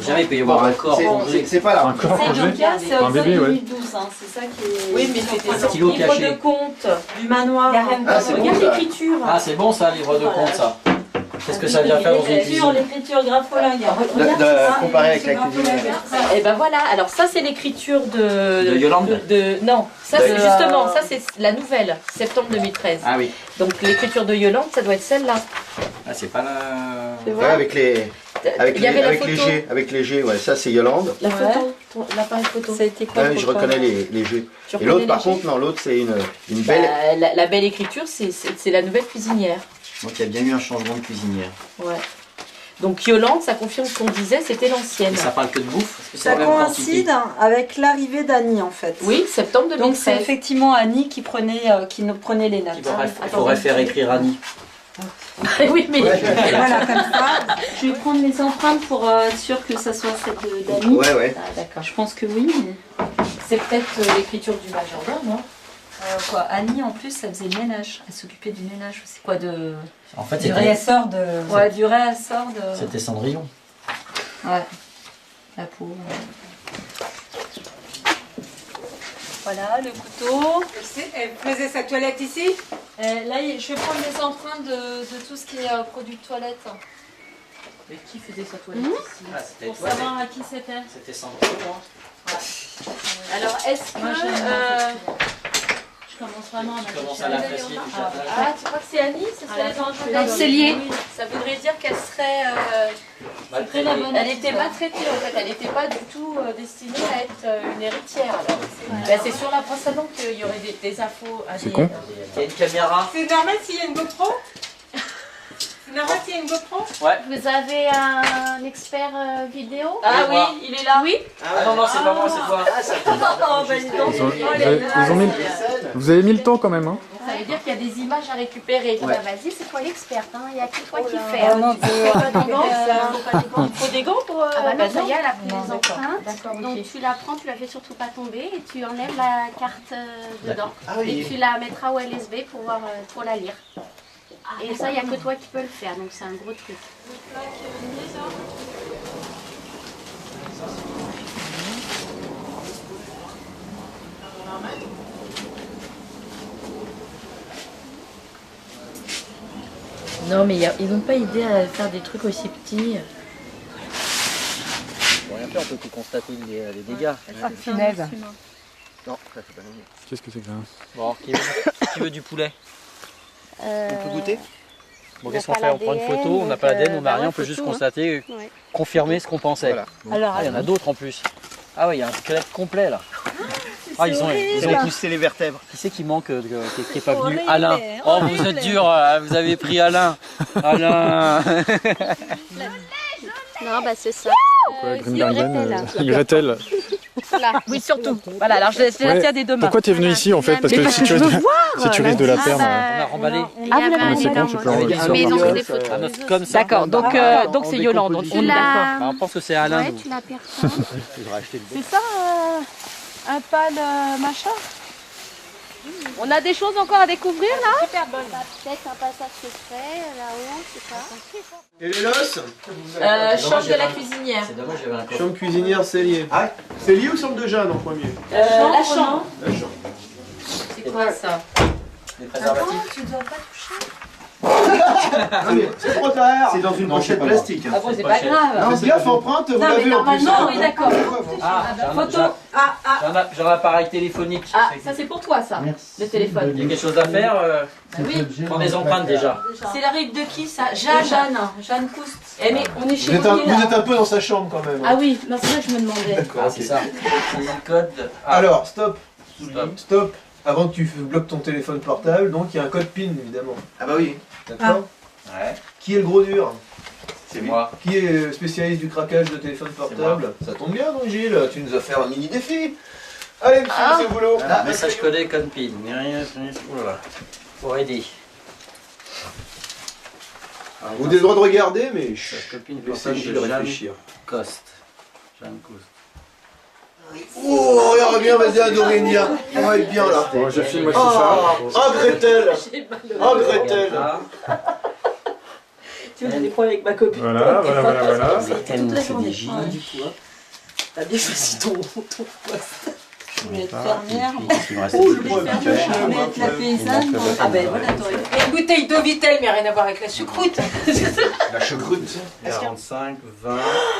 E: Jamais il peut y avoir un corps rangé.
H: C'est pas là.
I: Un corps rangé.
F: C'est
I: Un bébé, ouais.
F: 2012, hein, c'est ça qui est... Oui, mais c'était
E: Un
F: sur
E: stylo
F: le livre
E: caché.
F: de compte du manoir.
H: Ah, c'est
F: Regarde
H: bon, ça.
F: l'écriture.
E: Ah, c'est bon ça, livre de compte, ça. Qu'est-ce que ça vient faire dans une cuisine?
F: L'écriture graphologue. Regarde ça.
C: Comparer avec la cuisine.
F: Et ben voilà, alors ça c'est l'écriture de
E: Yolande.
F: non, ça
E: De-
F: c'est justement, ça c'est la nouvelle, septembre 2013.
E: Ah oui.
F: Donc l'écriture de Yolande, ça doit être celle-là.
E: Ah, c'est pas la...
F: Tu
C: Ouais,
F: vois
C: avec les
F: Il y avait la
C: avec
F: photo.
C: les G, avec les G, ouais, ça c'est Yolande.
F: La photo, l'appareil photo. Ça a été quoi
C: Ouais, je reconnais les G. Et l'autre par contre, non, l'autre c'est une belle.
F: la belle écriture, c'est la nouvelle cuisinière.
E: Donc il y a bien eu un changement de cuisinière.
F: Ouais. Donc Yolande, ça confirme ce qu'on disait, c'était l'ancienne.
E: Et ça parle que de bouffe? Est-ce que c'est
K: Ça
E: la même
K: coïncide
E: quantité?
K: avec l'arrivée d'Annie en fait.
F: Oui, septembre
K: Donc c'est
F: 2013.
K: effectivement Annie qui nous prenait les notes.
E: Il faudrait faire écrire Annie.
F: Oui, mais
K: Voilà, comme ça.
F: je vais prendre les empreintes pour être sûr que ça soit celle d'Annie.
C: Ouais, ouais.
F: Ah, d'accord. Je pense que oui. Mais... C'est peut-être l'écriture du majordome, non?
K: Quoi, Annie en plus, elle faisait le ménage. Elle s'occupait du ménage.
F: C'est quoi de...
E: En fait,
K: Du
E: c'était
K: réassort de.
F: Ouais, du réassort de...
E: c'était Cendrillon.
K: Ouais.
F: La peau. Voilà, le couteau.
G: Elle faisait sa toilette ici?
F: Là, je vais prendre les empreintes de tout ce qui est produit de toilette. Mais qui faisait sa toilette ici?
E: Ah, c'était
F: Pour
E: toi,
F: savoir à qui c'était.
E: C'était Cendrillon.
F: Alors, est-ce que...
K: Moi, j'aime commence vraiment à
J: commence à l'apprécier.
F: Ah, tu crois que c'est Annie? C'est ce qu'elle est en train de
D: Donc, c'est lié.
F: Oui, ça voudrait dire qu'elle serait.
J: Maltraitée.
F: Elle n'était pas traitée en fait, elle n'était pas du tout destinée à être une héritière. Alors. Ben, c'est sur la précédente qu'il y aurait des infos à
I: C'est con.
J: Il y a une caméra.
G: C'est normal s'il y a une GoPro? C'est normal s'il y a une GoPro?
J: Ouais.
D: Vous avez un expert vidéo?
F: Ah oui,
J: voir.
F: il est là.
D: Oui.
J: Ah non, non, c'est pas moi, c'est toi.
F: Oh, ben, dis donc.
I: Vous avez mis le temps quand même, hein.
F: Ça veut dire qu'il y a des images à récupérer.
D: Bah, vas-y, c'est toi l'experte, hein. Il n'y a que toi qui fais.
F: Ah
D: hein.
F: non,
D: Faut pas des gants,
F: Il faut des gants pour.
D: Ah bah non,
F: bah
D: ça y est, elle a pris
F: Non,
D: les
F: d'accord.
D: empreintes.
F: D'accord, ok.
D: Donc tu la prends, tu la fais surtout pas tomber et tu enlèves la carte dedans.
C: Ah oui.
D: Et tu la mettras au LSB pour la lire. Et ça, il n'y a que toi qui peux le faire, donc c'est un gros truc.
K: Non, mais ils n'ont pas idée à faire des trucs aussi petits.
J: Pour rien faire, on peut que constater les dégâts.
G: Ah, finesse.
C: Non, ça c'est pas nous.
I: Qu'est-ce que c'est que ça?
J: Bon, qui veut du poulet?
C: On peut goûter?
J: Bon, qu'est-ce qu'on fait? On prend une photo, on n'a pas l'ADN, on n'a rien, on peut juste constater, confirmer ce qu'on pensait.
C: Voilà.
K: Alors,
J: Ah, il y en a d'autres en plus. Ah oui, il y a un squelette complet là. Ah, ils ont
C: poussé les vertèbres.
J: Qui c'est qui manque, qui n'est pas venu? Alain. Oh, vous êtes dur, vous avez pris Alain. Alain.
D: Non, bah c'est ça.
I: Quoi, Grimbergen, Gretel.
K: oui, surtout. Voilà, alors je la tiens des deux mains.
I: Pourquoi t'es venu ici en fait? Parce que si tu risques de la perdre.
J: On a remballé.
D: Ah, vous
I: mais c'est bon, tu peux enregistrer.
D: Mais ils ont fait des photos.
J: Comme ça.
K: D'accord, donc c'est Yolande. On est d'accord.
J: On pense que c'est Alain.
D: Ouais,
J: nous.
D: tu la perds pas.
F: C'est ça, un pâle machin. On a des choses encore à découvrir là?
D: Super bonne. Peut-être un passage secret là-haut, je sais pas.
A: Et les noces?
F: Chambre de la cuisinière.
J: C'est dommage, j'avais un coffre.
A: Chambre cuisinière, c'est lié.
C: Ah,
A: C'est lié ou chambre de Jeanne en premier?
F: La chambre.
A: La chambre.
F: C'est quoi ça?
J: Les préservatifs.
F: Tu dois pas toucher.
A: Ah, mais c'est trop tard.
C: c'est dans une pochette plastique.
F: Ah bon, c'est pas grave.
A: Non, gaffe, empreinte, vous
F: Non, mais
A: l'avez en plus.
F: normalement, oui, d'accord.
J: Ah,
F: Photo.
J: j'ai un appareil téléphonique.
F: Ah, ça c'est pour toi ça, le téléphone.
J: Il y a quelque chose à faire.
F: Oui.
J: Prends des empreintes déjà.
F: C'est la rive de qui ça? Jeanne Coust. Eh mais on est chez
A: Vous
F: qui là?
A: êtes un peu dans sa chambre quand même.
F: Ah oui, non, c'est vrai que je me demandais.
A: D'accord.
J: Ah, c'est ça. C'est le code.
A: Alors, stop.
J: Stop.
A: Stop. Avant que tu bloques ton téléphone portable, donc il y a un code PIN évidemment.
C: Ah bah oui.
A: D'accord.
J: Ouais.
A: Qui est le gros dur?
J: C'est moi.
A: Qui est spécialiste du craquage de téléphone portable? Ça tombe bien, donc Gilles, tu nous as fait un mini défi. Allez, monsieur, c'est au boulot.
J: Voilà, message codé, code PIN. Oulala. Pour aider.
A: Vous avez le droit de regarder, mais
J: Copine
A: laissez
J: portable
A: Gilles
J: de Jeanne
A: réfléchir.
J: Coste. Jeanne Coste.
A: Oh, regarde bien, vas-y, Adorénia. On va être bien là.
I: Bon, je filme, moi
A: Oh,
I: c'est ça.
A: oh, Gretel. Oh, Gretel.
F: Tu vois, j'ai des problèmes avec ma copine.
I: Voilà.
F: Toute la journée. Du coup, t'as bien choisi ton poste. Je voulais être fermière.
J: Il me reste
F: Je voulais être la paysanne. Ah ben voilà, t'aurais
G: Une bouteille d'eau Vitel, mais rien à voir avec la choucroute.
A: La choucroute.
J: 45, 20.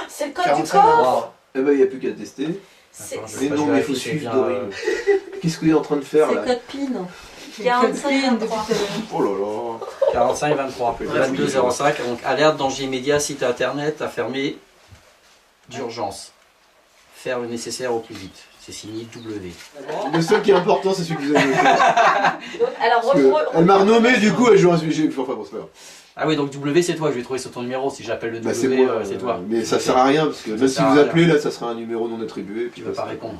F: C'est le code du corps.
A: Eh ben, il n'y a plus qu'à tester. Mais non, mais il faut suivre Dorine. Qu'est-ce que vous êtes en train de faire
F: C'est
A: là?
F: le code PIN. 45, 23.
A: Oh là là.
J: 45, 23. 22, 05. Donc, alerte, danger immédiat, site internet à fermer d'urgence. Faire le nécessaire au plus vite. C'est signé W.
A: Le seul qui est important, c'est celui que vous avez noté.
F: Alors,
A: Elle m'a renommé, du coup, elle joue un sujet. Enfin, bon, c'est pas grave.
J: Ah oui, donc W, c'est toi. Je vais trouver sur ton numéro. Si j'appelle le
A: Bah,
J: W,
A: c'est moi,
J: c'est toi.
A: Mais ça sert à rien, parce que même si
J: sert à
A: vous
J: rien.
A: appelez, là, ça sera un numéro non attribué.
J: Tu ne vas pas répondre.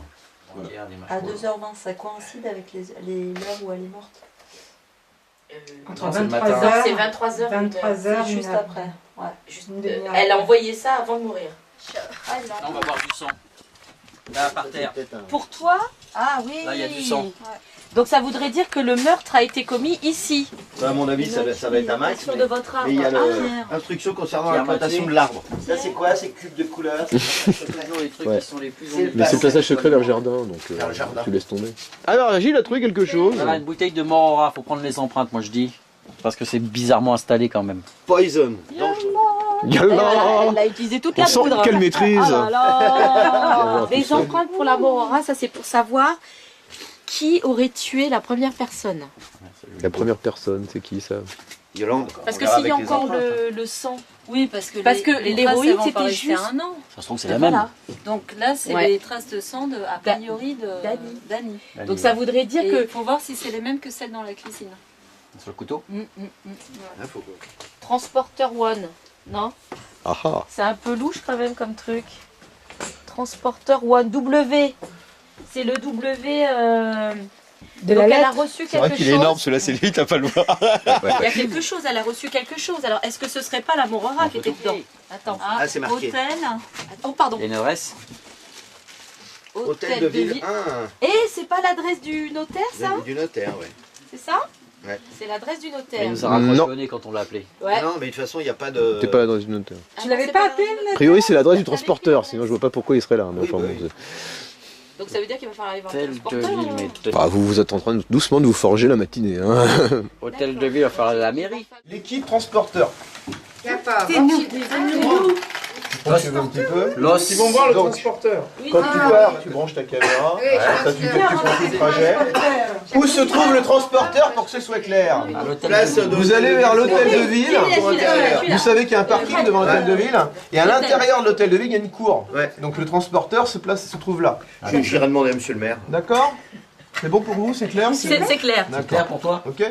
A: Voilà.
J: Ok, un démarche.
F: à 2h20, ça coïncide avec l'heure où elle est morte.
G: Entre
J: Non, c'est le
G: 23
J: matin.
G: heures.
F: C'est 23h.
G: 23h,
F: C'est juste après. Ouais.
G: Juste une demi-heure.
F: Elle a envoyé ça avant de mourir.
J: Là, on va voir du sang. Là, par terre.
F: Pour toi? Ah oui.
J: Là, il y a du sang.
F: Donc ça voudrait dire que le meurtre a été commis ici.
C: À mon avis, ça va être un max.
F: Sur
C: Mais
F: de votre arbre.
C: mais il y a
F: Ah,
C: l'instruction concernant
J: Qui est
C: la
J: à moitié.
C: plantation de l'arbre. Ça, c'est quoi? C'est cube de couleur.
J: C'est toujours les trucs
L: Ouais.
J: qui sont les plus
C: C'est le
L: Mais c'est le passage secret vers le
C: jardin.
L: jardin, donc
C: Vers le jardin.
L: tu laisses tomber. Alors, Gilles a trouvé quelque chose.
J: Voilà, une bouteille de Morora, faut prendre les empreintes, moi je dis. Parce que c'est bizarrement installé quand même.
C: Poison.
F: Elle a utilisé toute la
L: On sent
F: poudre.
L: quelle maîtrise.
F: Ah là là.
L: voir tout
F: Les
L: ça.
F: empreintes pour la Morora, ça c'est pour savoir
K: qui aurait tué la première personne?
L: La première personne, c'est qui ça?
C: Yolande.
K: Parce que s'il y a encore le sang.
F: Oui, parce que
K: l'héroïne c'était juste
F: un an.
E: Ça se trouve, c'est la même.
F: Donc là, c'est
K: Ouais.
F: les traces de sang a priori d'Annie.
K: Donc ça voudrait dire
F: Et
K: que.
F: il faut voir si c'est les mêmes que celles dans la cuisine.
E: Sur le couteau.
K: Transporteur One, non?
L: Ah ah.
K: C'est un peu louche quand même comme truc. Transporteur One W. C'est le W.
G: De
K: Donc
G: la
K: elle a
G: lettre.
K: reçu
L: C'est vrai
K: quelque
L: qu'il
K: chose.
L: est énorme, celui-là, c'est lui, t'as pas le voir.
K: Il y a quelque chose, elle a reçu quelque chose. Alors est-ce que ce serait pas la Morora qui était dedans? Attends.
C: Ah, c'est marqué.
F: Hôtel.
K: Oh pardon.
E: Il y a une adresse.
C: Hôtel de Ville 1.
K: Et c'est pas l'adresse du notaire ça?
C: Du notaire, ouais.
K: C'est ça?
C: Ouais.
K: C'est l'adresse du notaire.
E: Il nous a raccroché au nez quand on l'a appelé.
K: Ouais.
C: Non, mais de toute façon, il n'y a pas de...
L: T'es pas dans une note.
G: Tu l'avais pas appelé
L: A priori, c'est l'adresse du transporteur, sinon je vois pas pourquoi il serait là. Mais enfin, bon,
K: Donc ça veut dire qu'il va falloir aller voir le
E: Hôtel de
K: transporteur.
E: ville, mais peut-être.
L: Ah, vous êtes en train doucement de vous forger la matinée. Hein.
E: Hôtel de ville, il va falloir la mairie.
H: L'équipe transporteur.
G: C'est nous.
H: Tu veux un petit peu.
E: L'os.
H: Ils vont voir le
L: Donc,
H: transporteur. Quand tu pars, tu branches ta caméra. Ça, tu continues le trajet. Où se trouve le transporteur pour que ce soit clair? Vous allez vers l'hôtel de ville. Vous savez qu'il y a un parking devant l'hôtel de ville. Et à l'intérieur de l'hôtel de ville, il y a une cour. Donc le transporteur se trouve là.
C: J'irai demander à monsieur le maire.
H: D'accord? C'est bon pour vous? C'est clair?
K: C'est clair.
H: D'accord.
E: Clair pour toi?
H: Ok.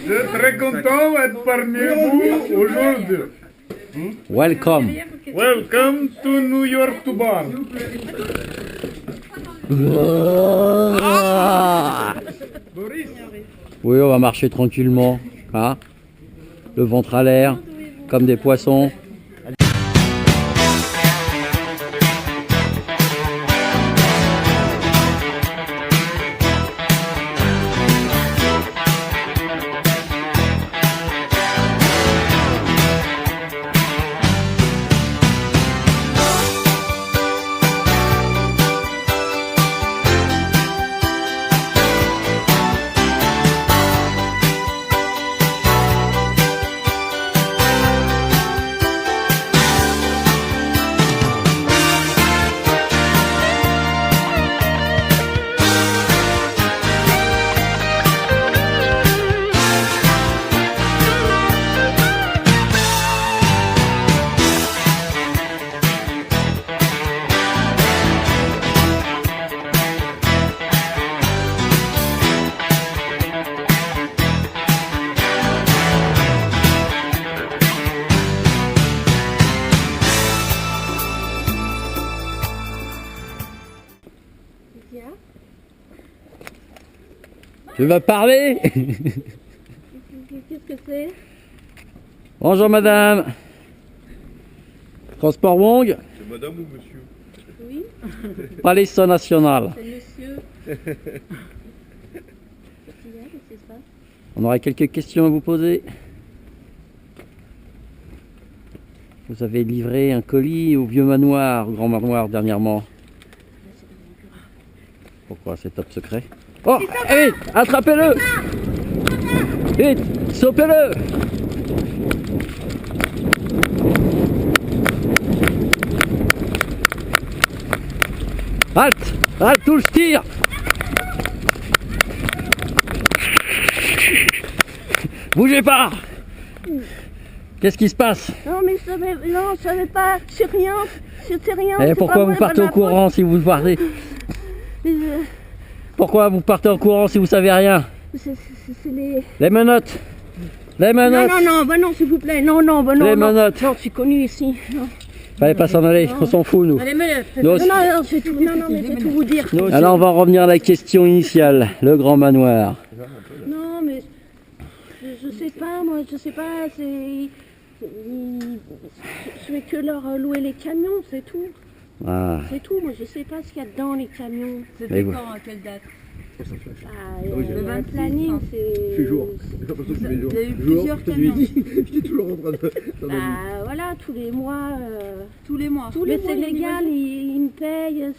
M: Je suis très content d'être parmi vous aujourd'hui.
N: Welcome.
M: Welcome to New York to bar.
N: Oui, on va marcher tranquillement, hein, le ventre à l'air, comme des poissons. Tu vas parler?
O: Qu'est-ce que c'est?
N: Bonjour madame. Transport Wong,
M: C'est madame ou monsieur?
O: Oui.
N: Police nationale.
O: C'est monsieur. Qu'est-ce qu'il y a? Qu'est-ce qui se passe?
N: On aurait quelques questions à vous poser. Vous avez livré un colis au vieux manoir, au grand manoir dernièrement. Pourquoi c'est top secret? Oh, vite, attrapez-le! Vite, saupez-le! Halte! Halte, tout je tire! Bougez pas! Qu'est-ce qui se passe?
O: Non, mais je savais pas. C'est rien. C'est rien.
N: Et pourquoi vous partez au courant si vous partez? Pourquoi vous partez en courant si vous savez rien?
O: C'est les...
N: Les menottes! Les menottes!
O: Non, bah non, s'il vous plaît. Non, non, bah non.
N: Les
O: non.
N: menottes!
O: Non, je suis connu ici. Non.
N: Fallait pas s'en aller, on s'en fout nous.
O: Allez, mais...
N: Nous
O: Non, non, je vais tout, non, non, mais je vais tout vous dire.
N: Alors on va revenir à la question initiale, le grand manoir.
O: Non, mais... Je sais pas, moi, je sais pas, c'est... Je vais que leur louer les camions, c'est tout.
N: Ah.
O: C'est tout, moi je sais pas ce qu'il y a dedans les camions.
N: C'était quand,
O: à quelle date?
G: Le
O: Le 26, planning, c'est...
L: Toujours.
O: Il y a eu plusieurs camions.
L: J'étais toujours en train de...
O: Voilà, tous les mois.
F: Tous les mois.
O: Mais c'est légal, ils me payent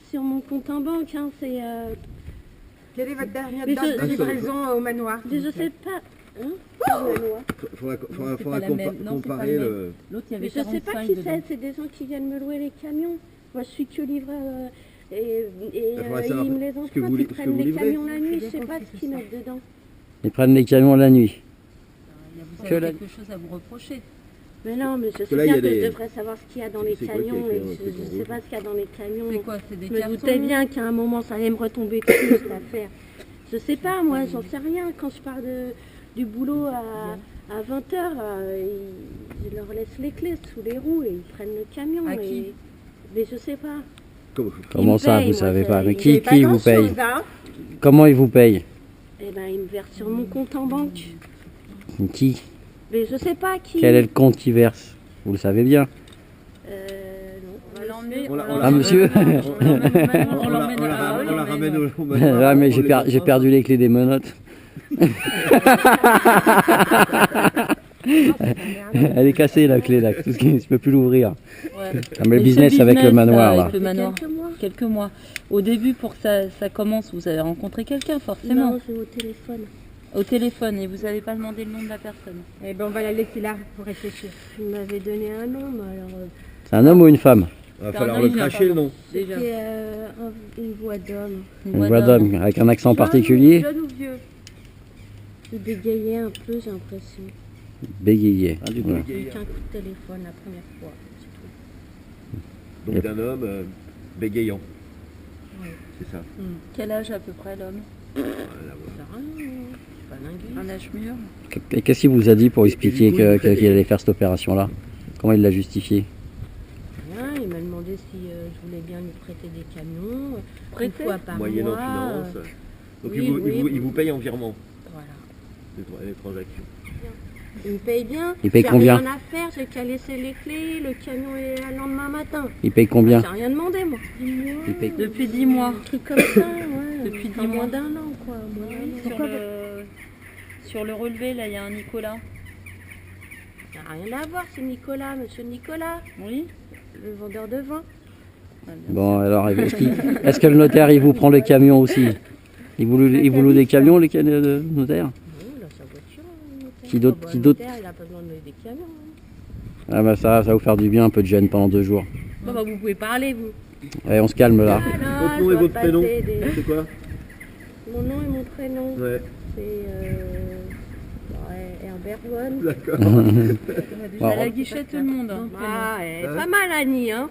O: sur mon compte en banque. Hein, c'est,
G: Quelle est votre dernière
O: Mais
G: date
O: je-
G: de livraison au manoir?
O: je sais pas. Hein,
L: Faudra
F: comparer
L: le...
F: L'autre, il y avait
O: Mais je sais pas
F: 45
O: qui
F: dedans.
O: c'est des gens qui viennent me louer les camions. Moi, je suis que livreur. Et
L: faudrait savoir
O: ils me les
L: ce que
O: empruntent,
L: vous
O: ils prennent les
L: livrez.
O: camions la nuit, je sais pas ce qu'ils mettent dedans.
N: Ils prennent les camions la nuit.
F: Vous
N: Que
F: avez
N: la-
F: quelque chose à vous reprocher.
O: Mais non, mais je sais
L: là, il y
O: bien
L: a
O: que
L: des-
O: je devrais savoir ce qu'il y a dans les
L: C'est quoi
O: camions,
L: qui est
O: et
L: écrit,
O: je ne sais pas ce qu'il y a dans les camions.
F: C'est quoi? C'est des
O: Je me
F: cartons?
O: doutais bien qu'à un moment, ça allait me retomber dessus, cette affaire. Je sais pas, moi, j'en sais rien. Quand je pars du boulot à 20h, je leur laisse les clés sous les roues et ils prennent le camion.
F: À qui?
O: Mais je sais pas.
N: Comment ça, vous savez pas? Mais qui
O: vous
N: vous paye?
O: hein.
N: Comment ils vous payent?
O: Eh ben, ils me versent sur mon compte en banque.
N: Qui?
O: Mais je sais pas qui.
N: Quel est le compte qui verse? Vous le savez bien.
O: Non.
F: On va l'emmener.
N: Ah, monsieur
F: On l'emmène
L: On la ramène au
N: Ah, mais j'ai perdu les clés des menottes. Elle est cassée la clé là, je peux plus l'ouvrir.
F: Ouais.
N: Ah, mais le
F: Et
N: business
F: ce
N: avec le manoir là.
F: avec le manoir. Quelques mois. Au début, pour que ça commence, vous avez rencontré quelqu'un forcément.
O: Non, c'est au téléphone.
F: Au téléphone, et vous n'avez pas demandé le nom de la personne.
G: Eh ben, on va la laisser là pour réfléchir.
O: Il m'avait donné un nom, mais alors.
N: C'est un homme ou une femme?
L: Il va falloir le cracher le nom.
F: Déjà.
O: C'était une voix d'homme.
N: Une voix d'homme avec un accent particulier.
O: Jeune ou vieux? Il bégayait un peu, j'ai l'impression.
N: Bégayé.
L: Ah, du
N: Voilà.
O: Avec un coup de téléphone la première fois. c'est tout.
L: Donc d'un homme bégayant. C'est ça.
F: Quel âge à peu près l'homme? Un âge mûr.
N: Et qu'est-ce qu'il vous a dit pour expliquer qu'il allait faire cette opération-là? Comment il l'a justifié?
O: Rien, il m'a demandé si je voulais bien lui prêter des camions.
F: Prêter?
O: Une fois par
L: Moyennant
O: mois.
L: finance. Donc
O: oui,
L: il vous paye en virement.
O: Voilà.
L: Les transactions.
O: Il me paye bien.
N: Il paye
O: J'ai
N: combien?
O: rien à faire, j'ai qu'à laisser les clés, le camion est là le lendemain matin.
N: Il paye combien?
O: J'ai rien demandé, moi.
N: Il paye
F: Depuis 10 mois.
O: Un truc comme ça, ouais.
F: Depuis 10
O: Enfin,
F: mois.
O: moins d'un an, quoi. Moins d'un an. Pourquoi
F: Sur le relevé, là, il y a un Nicolas.
O: Ça n'a rien à voir, c'est Nicolas, monsieur Nicolas.
F: Oui.
O: Le vendeur de vin.
N: Bon, alors, est-ce que le notaire, il vous prend le camion aussi? Il vous loue des camions, le notaire?
O: Il a sa voiture, le notaire.
N: Qui d'autre?
O: Bah,
N: Qui
O: le
N: d'autre?
O: notaire, il a pas besoin de louer des camions.
N: Ah bah ça va vous faire du bien, un peu de gêne pendant 2 jours.
O: Bon, bah, vous pouvez parler, vous.
N: Allez, on se calme là.
L: Votre nom et votre prénom, c'est quoi?
O: Mon nom et mon prénom.
L: Ouais.
O: C'est Herbert Von.
L: D'accord.
F: À la guichette, tout le monde. Hein.
O: Ah, elle est pas mal, Annie, hein.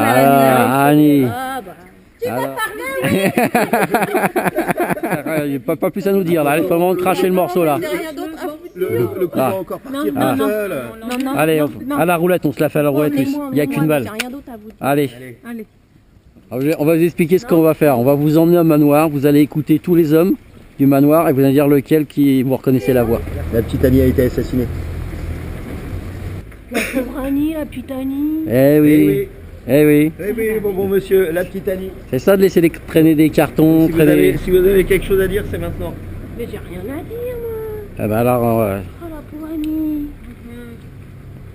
N: Annie.
O: Ah, bah. Tu vas
N: Alors.
O: parler,
N: Il n'y a pas plus à nous dire là, il faut vraiment cracher le morceau là.
O: rien d'autre à vous
L: Le coup va encore partir tout seul.
O: Non,
N: Allez, à la roulette, on se la fait à la roulette. Il n'y a qu'une balle.
O: J'ai rien d'autre à vous dire.
N: Allez.
O: Allez.
N: On va vous expliquer ce qu'on va faire. On va vous emmener au manoir, vous allez écouter tous les hommes du manoir et vous allez dire lequel qui vous reconnaissez la voix.
L: La petite Annie a été assassinée.
O: La pauvre Annie, la petite Annie.
N: Eh oui. Eh oui.
L: Eh oui, bon monsieur, la petite Annie.
N: C'est ça de laisser traîner des cartons,
L: Si vous avez quelque chose à dire, c'est maintenant.
O: Mais j'ai rien à dire, moi.
N: Ah bah alors,
O: Oh, la pauvre Annie.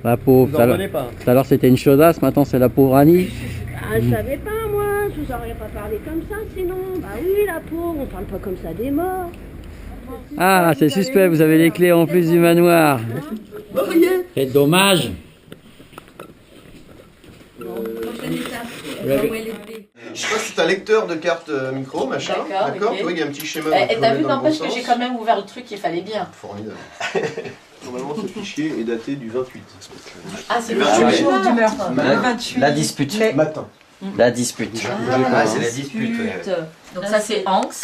N: la pauvre.
L: Vous en revenez pas.
N: Tout à l'heure c'était une chaudasse, maintenant c'est la pauvre Annie.
O: Ah, je savais pas, moi. Je vous aurais pas parlé comme ça, sinon. Bah oui, la pauvre, on parle pas comme ça des morts.
N: Ah, c'est suspect, vous avez les clés en plus du manoir. C'est dommage.
H: Je sais pas si t'as lecteur de carte micro, machin. D'accord,
F: ok.
H: tu vois, il y a un petit schéma.
F: Et t'as vu,
H: dans le
F: n'empêche
H: bon
F: que j'ai
H: sens.
F: quand même ouvert le truc, il fallait bien.
H: Formidable. Normalement, ce fichier est daté du 28.
F: Ah, c'est
H: le
F: le
H: 28
F: jour du
H: meurtre.
F: meurtre.
J: La dispute.
H: Matin.
J: La dispute.
F: Ah,
J: c'est la dispute. Ouais.
F: Donc ça, c'est Anx.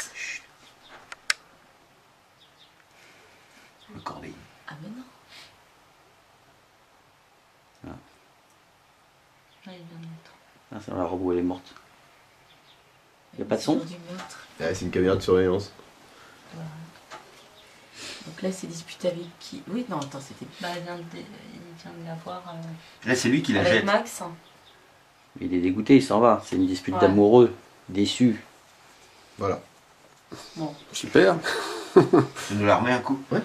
J: Le corbeil.
F: Ah, mais non.
J: Ah.
F: Ah, il vient de mettre.
J: Ah, c'est la robe où elle est morte. Il n'y a pas de son?
F: Jour du meurtre.
L: Ouais, c'est une caméra de surveillance.
F: Voilà. Donc là, c'est disputé avec qui? Oui, non, attends, c'était pas. Il vient de l'avoir.
J: Là, c'est lui qui la
F: avec
J: jette.
F: Max.
J: Il est dégoûté, il s'en va. C'est une dispute
F: Ouais.
J: d'amoureux, déçu.
H: Voilà.
F: Bon.
I: Super.
J: Tu nous la remets un coup? Ouais.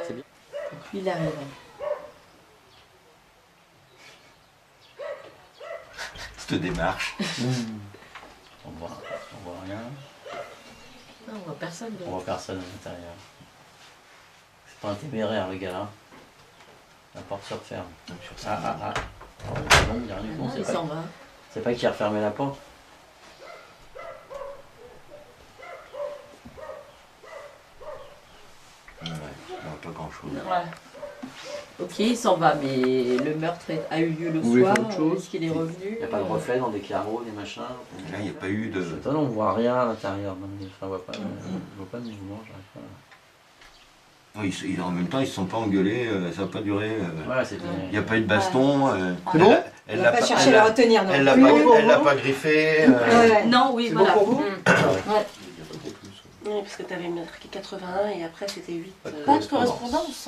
F: C'est bien. Donc lui, il arrive.
J: Cette démarche. On voit rien.
F: Non, on voit personne.
J: On voit personne à l'intérieur. C'est pas un téméraire, le gars là. La porte se referme. Ah. bon, il n'y a rien du tout.
F: Non, il s'en va.
J: C'est pas qui a refermé la porte.
C: Ouais, pas grand-chose.
F: Ouais. Ok, il s'en va, mais le meurtre a eu lieu le
J: Vous voulez
F: soir.
J: faire autre chose
F: Est-ce qu'il est revenu?
J: Il n'y a pas de reflet dans des carreaux, des machins.
C: Là, il n'y a pas eu de...
J: C'est étonnant, on ne voit rien à l'intérieur. On ne voit pas de mouvement, j'arrive pas.
C: Oui, en même temps, ils ne se sont pas engueulés, ça n'a pas duré.
J: Ouais, c'était-
C: Il n'y a pas eu de baston.
G: C'est bon
C: Elle
G: On
C: l'a
G: va pas chercher à la retenir non
C: Elle l'a
G: plus.
C: pas griffé.
G: Ouais.
F: Non, oui,
G: C'est
F: voilà.
G: bon pour vous
F: Ouais.
D: Oui, parce que tu avais marqué 81 et après c'était 8.
F: Pas de correspondance.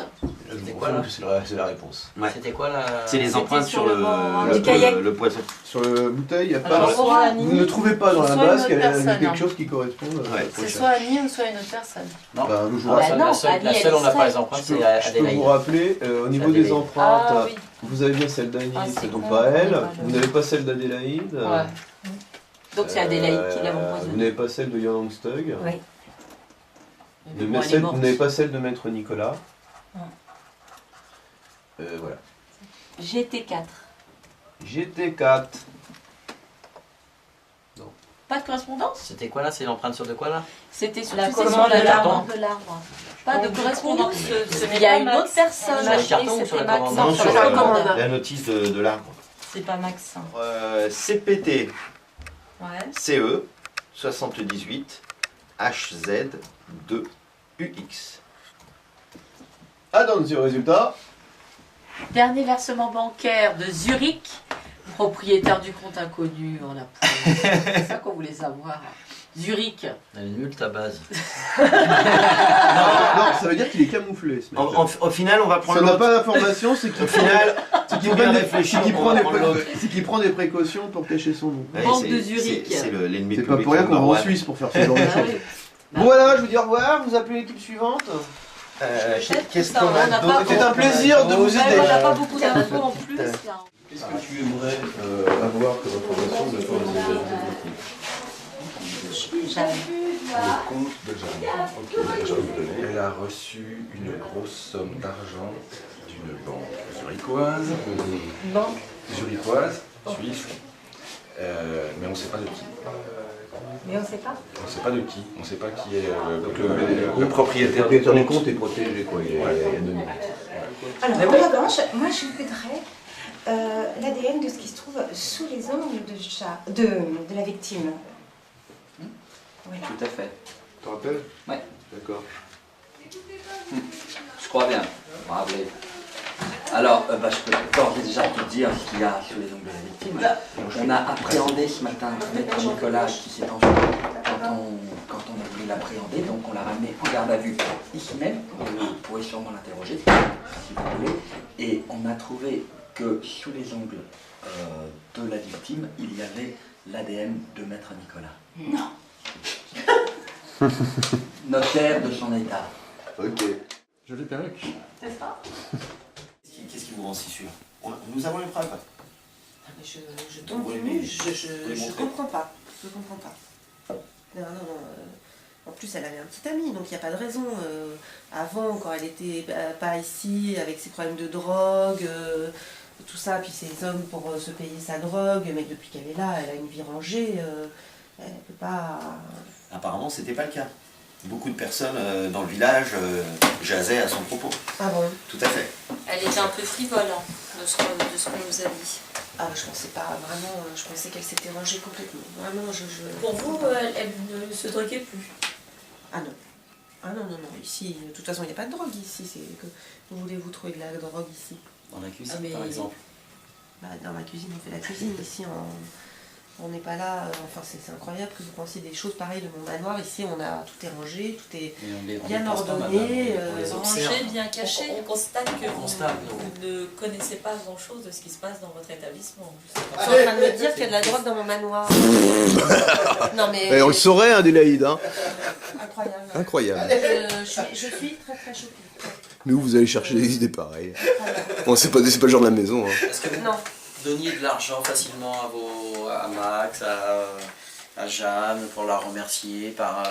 A: C'était quoi là? C'est la réponse.
C: Ouais.
J: C'était quoi la...
C: C'est les empreintes sur
A: le
C: poisson.
H: Sur le bouteille, il n'y a
F: Alors,
H: pas.
F: soit Annie,
H: Vous ne trouvez pas dans la
F: soit
H: base
F: une
H: qu'il y
F: autre
H: a
F: personne,
H: quelque
F: hein.
H: chose qui corresponde.
C: Ouais.
F: C'est soit Annie ou soit une autre personne.
J: Non,
H: Bah, je vous
F: Ah,
H: rappelle.
F: non,
J: la seule,
F: Annie, elle
J: on n'a pas
F: serait.
J: les empreintes,
H: Je
J: c'est
H: peux
J: Adélaïde.
H: vous rappeler, au niveau
J: Adélaïde.
H: des empreintes,
F: Ah, oui.
H: vous avez bien celle d'Annie,
F: Ah, c'est
H: donc
F: con,
H: pas elle.
F: voilà.
H: Vous n'avez pas celle d'Adélaïde.
F: Ouais. Donc c'est Adélaïde qui l'a
H: Vous
F: empoisonné.
H: n'avez pas celle de Yolande Stug.
F: Oui.
H: Vous
F: Bon, elle est morte.
H: n'avez pas celle de Maître Nicolas. Voilà.
F: GT4.
H: GT4.
F: Pas de correspondance?
J: C'était quoi là? C'est l'empreinte sur de quoi là?
F: C'était sur
G: La
F: tu sais,
G: commande
F: sur
G: de
F: l'arbre.
G: l'arbre.
F: Pas de correspondance.
K: Ce
F: Il y a
K: n'est
F: une
K: pas
F: autre personne.
J: Sur le carton ou sur la commande?
C: Non,
F: sur
C: sur
F: la
C: la
F: commande.
C: la notice de l'arbre.
F: C'est pas Max.
C: CPT
F: Ouais.
C: CE 78 HZ 2 UX.
H: Attention, résultat.
F: Dernier versement bancaire de Zurich, propriétaire du compte inconnu. Oh la poule. C'est ça qu'on voulait savoir. Zurich.
J: Elle est nulle ta base.
H: Non, ça veut dire qu'il est camouflé ce mec.
C: Au final, on va prendre
H: Ça n'a
C: l'autre.
H: pas d'information, c'est qu'il
C: Au final,
H: c'est qu'il prend des précautions pour cacher son nom.
C: Ouais,
F: Banque
C: c'est-
F: de Zurich.
C: C'est l'ennemi
H: C'est
C: public
H: pas pour rien qu'on va en
C: number one.
H: Suisse pour faire ce genre de
F: Ah
H: choses.
F: oui.
H: Bon voilà, je vous dis au revoir, vous appelez l'équipe suivante.
C: Qu'est-ce
F: Ça,
C: qu'on
F: on
C: a
F: n'a
C: d'autre?
F: pas
H: C'est un plaisir de vous
F: Ouais,
H: aider.
F: on n'a pas beaucoup d'infos en plus. Là.
H: Qu'est-ce que tu aimerais avoir comme information de ton
P: Le compte de Jeanne. Ok, je vais vous donner. Elle a reçu une grosse somme d'argent d'une banque zurichoise.
F: Banque
P: Zurichoise, suisse. Mais on ne sait pas de qui.
G: Mais on sait pas.
P: On ne sait pas de qui. On ne sait pas qui est le propriétaire
H: du compte est protégé, quoi. Il est anonyme.
G: Alors, en revanche, moi je voudrais l'ADN de ce qui se trouve sous les ongles de la victime. Voilà.
E: Tout à fait.
H: Tu te rappelles?
E: Ouais.
H: D'accord.
E: Je crois bien. Bravo. Alors, je peux d'ores et déjà te dire ce qu'il y a sous les ongles de la victime. On a appréhendé ce matin Maître Nicolas qui s'est enfui quand on a voulu l'appréhender. Donc on l'a ramené en garde à vue ici même. Vous pourrez sûrement l'interroger si vous voulez. Et on a trouvé que sous les ongles de la victime, il y avait l'ADN de Maître Nicolas.
F: Non.
E: Notaire de son état.
H: Ok.
P: Jolie perruque.
F: C'est ça.
C: Qu'est-ce qui vous rend si sûr? Nous avons les preuves.
G: Ah, mais je tombe du mur, je comprends pas. Je comprends pas. Non. En plus, elle avait un petit ami, donc il n'y a pas de raison. Avant, quand elle était pas ici, avec ses problèmes de drogue, tout ça, puis ses hommes pour se payer sa drogue, mais depuis qu'elle est là, elle a une vie rangée. Elle ne peut pas...
C: Apparemment, c'était pas le cas. Beaucoup de personnes dans le village jasaient à son propos.
G: Ah bon?
C: Tout à fait.
K: Elle était un peu frivole hein, de ce qu'on nous a dit.
G: Ah, je pensais pas vraiment, je pensais qu'elle s'était rangée complètement. Vraiment,
K: Pour vous, elle ne se droguait plus.
G: Ah non. Ah non. Ici, de toute façon, il n'y a pas de drogue ici. Où voulez-vous trouver de la drogue ici?
J: Dans la cuisine, par exemple.
G: Bah, dans ma cuisine, on fait la cuisine. Ici, on n'est pas là. Enfin, c'est incroyable que vous pensiez des choses pareilles de mon manoir. Ici, tout est rangé, tout est bien ordonné.
K: Rangé, bien caché. On constate que vous ne connaissez pas grand-chose de ce qui se passe dans votre établissement.
G: Vous êtes en train de me dire qu'il y a de la drogue dans mon manoir. Non, mais...
H: On le saurait, Adélaïde. Hein.
G: Incroyable.
H: Incroyable.
G: Je suis très très choquée.
H: Nous, vous allez chercher des idées pareilles. Bon, c'est pas le genre de la maison. Hein.
J: Est-ce que vous donniez de l'argent facilement à Max, à Jeanne, pour la remercier par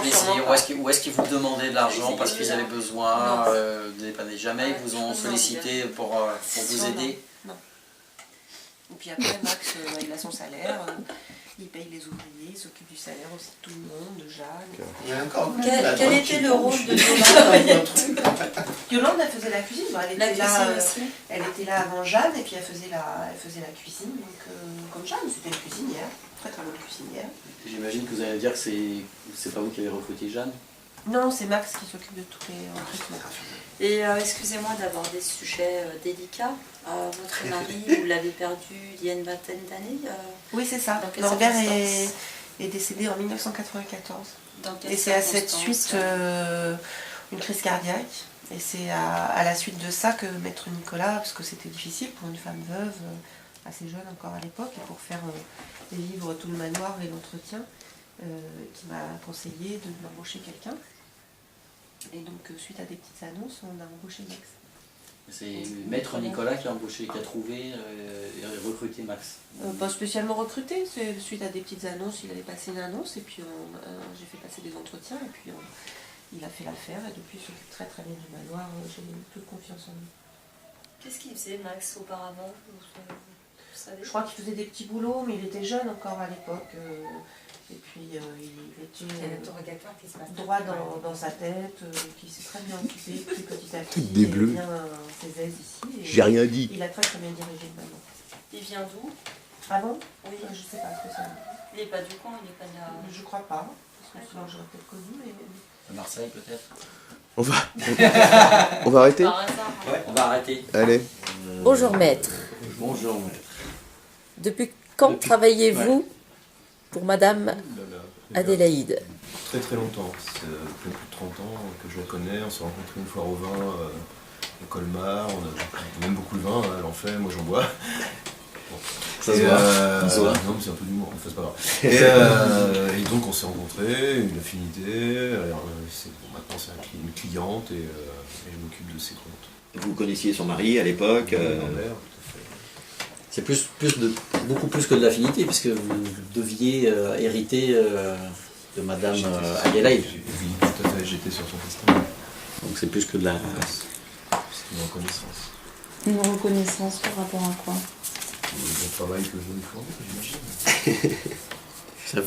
J: plaisir? Ou est-ce qu'ils vous demandaient de l'argent parce qu'ils avaient besoin de dépanner? Jamais ils vous ont sollicité pour vous aider?
G: Non. Et puis après, Max, il a son salaire, il paye les ouvriers, il s'occupe du salaire aussi de tout le monde, de Jeanne.
C: Il y a encore
F: Quel était le rôle de Yolande?
G: Yolande, elle faisait la cuisine. Bon, elle était là avant Jeanne, et puis elle faisait la cuisine. Donc, comme Jeanne, c'était une cuisinière, très très bonne cuisinière.
J: J'imagine que vous allez dire que c'est pas vous qui avez recruté Jeanne?
G: Non, c'est Max qui s'occupe de tous les recrutements.
F: Et excusez-moi d'aborder ce sujet délicat. Votre mari, vous l'avez perdu il y a une vingtaine d'années.
G: Oui, c'est ça.
F: Dans quelles
G: Norbert
F: circonstances
G: est décédé en 1994.
F: Dans quelles
G: Et c'est à cette
F: circonstances
G: suite une crise cardiaque. Et c'est à la suite de ça que Maître Nicolas, parce que c'était difficile pour une femme veuve, assez jeune encore à l'époque, et pour faire vivre tout le manoir et l'entretien, qui m'a conseillé de m'embaucher quelqu'un. Et donc, suite à des petites annonces, on a embauché Max.
J: C'est Maître Nicolas qui a embauché, qui a trouvé et recruté Max.
G: Pas spécialement recruté, c'est suite à des petites annonces, il avait passé une annonce, et puis j'ai fait passer des entretiens, et puis il a fait l'affaire, et depuis il s'occupe très très bien du manoir, j'ai toute confiance en lui.
F: Qu'est-ce qu'il faisait, Max, auparavant? Vous savez?
G: Je crois qu'il faisait des petits boulots, mais il était jeune encore à l'époque. Et puis il était droit dans sa tête, qui s'est très bien occupé, puis petit à petit,
H: Des bleus.
G: il a bien ses aises ici.
H: J'ai rien dit.
G: Il a très très bien dirigé le manoir.
F: Il vient d'où?
G: Ah bon?
F: Oui.
G: Je sais pas ce que c'est.
F: Il n'est pas du coin, il n'est pas de la...
G: Je crois pas, parce que sinon j'aurais peut-être connu, mais...
J: À Marseille peut-être?
H: On va arrêter?
J: Ouais, on va arrêter.
H: Allez.
B: Bonjour maître.
J: Bonjour maître.
B: Depuis quand travaillez-vous pour Madame Adélaïde?
A: Très très longtemps, ça fait plus de 30 ans que je la connais, on s'est rencontrés une fois au vin au Colmar, on aime beaucoup le vin, elle en fait, moi j'en bois. Bon.
C: Ça se voit.
A: Non mais c'est un peu d'humour, en fait c'est pas grave. Et donc on s'est rencontrés, une affinité, maintenant c'est une cliente et je m'occupe de ses comptes.
C: Vous connaissiez son mari à l'époque
A: Ma mère, tout à fait.
J: C'est beaucoup plus que de l'affinité, puisque vous deviez hériter de Madame Adélaïde.
A: Oui, tout à fait, j'étais sur son testament.
J: Donc c'est plus que de la...
A: C'est une reconnaissance.
K: Une reconnaissance par rapport à quoi?
A: Le bon travail que je vous fournis, j'imagine.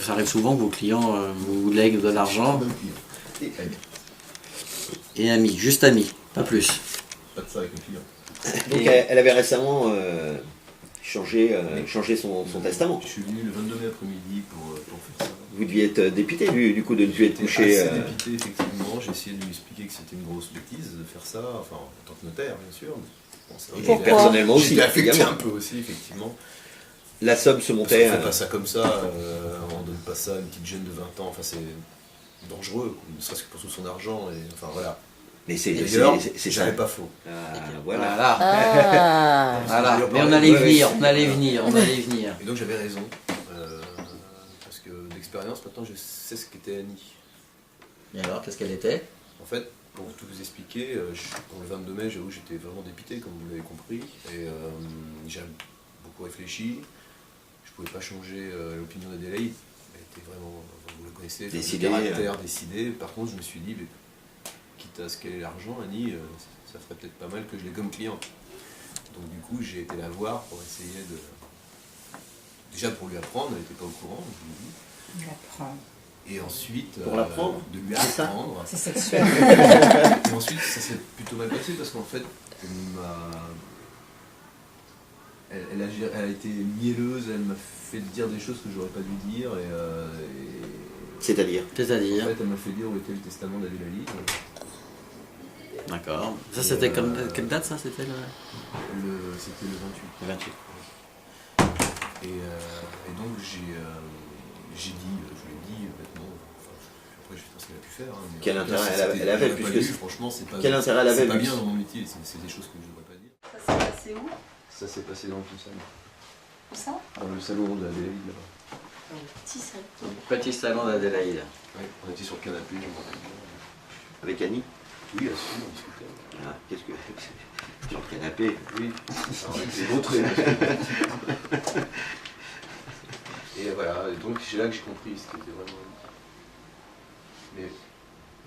J: Ça arrive souvent que vos clients vous lèguent de l'argent. Et amis, juste amis, pas plus.
A: Pas de ça avec le client.
C: Donc elle avait récemment changé son testament.
A: Je suis venu le 22 mai après-midi pour faire ça.
C: Vous deviez être dépité du coup de ne plus être couché.
A: Assez dépité effectivement, j'ai essayé de lui expliquer que c'était une grosse bêtise de faire ça, enfin en tant que notaire bien sûr. Bon,
C: et personnellement aussi.
A: J'étais affecté un peu aussi effectivement.
C: La somme se montait.
A: On ne fait pas ça comme ça, on ne donne pas ça à une petite jeune de 20 ans, enfin c'est dangereux, ne serait-ce que pour tout son argent, et enfin voilà.
C: Mais c'est
A: j'avais pas faux.
C: Voilà.
J: Voilà. Mais on allait venir.
A: Et donc j'avais raison. Parce que d'expérience, maintenant je sais ce qu'était Annie.
J: Et alors, qu'est-ce qu'elle était?
A: En fait, pour tout vous expliquer, pour le 22 mai, j'avoue, j'étais vraiment dépité, comme vous l'avez compris. Et j'ai beaucoup réfléchi. Je ne pouvais pas changer l'opinion d'Adélaïde. Elle était vraiment, vous la connaissez,
C: décidée,
A: caractère décidé. Par contre, je me suis dit, mais, quitte à ce qu'elle ait l'argent, Annie, ça ferait peut-être pas mal que je l'ai comme cliente. Donc du coup, j'ai été la voir pour essayer de... Déjà pour lui apprendre, elle n'était pas au courant, je lui ai dit. Et ensuite,
C: pour l'apprendre,
A: de lui apprendre.
B: C'est sexuel.
A: Et ensuite, ça s'est plutôt mal passé parce qu'en fait, elle a été mielleuse, elle m'a fait dire des choses que j'aurais pas dû dire.
C: C'est-à-dire
A: En fait, elle m'a fait dire où était le testament d'Adélaïde.
J: D'accord. Ça, c'était comme... Quelle date, ça? C'était
A: C'était le 28.
J: Le 28.
A: Et donc, j'ai dit, je lui ai dit, maintenant, après, je sais pas ce qu'elle a pu faire. Hein, mais
C: quel intérêt elle avait, puisque...
A: Franchement, c'est pas,
C: quel intérêt elle avait,
A: c'est pas bien dans mon métier, c'est des choses que je ne devrais pas dire.
F: Ça s'est passé où?
A: Ça s'est passé dans le salon.
F: Où ça?
A: Dans le salon d'Adélaïde, là-bas.
F: Dans le petit salon.
J: Petit salon d'Adélaïde.
A: Oui, on était sur le canapé, je me rappelle.
C: Avec Annie?
A: Oui, bien sûr, on discutait.
C: Ah, qu'est-ce que... Sur le canapé?
A: Oui, c'est autre. Et voilà, et donc c'est là que j'ai compris ce qui était vraiment... Mais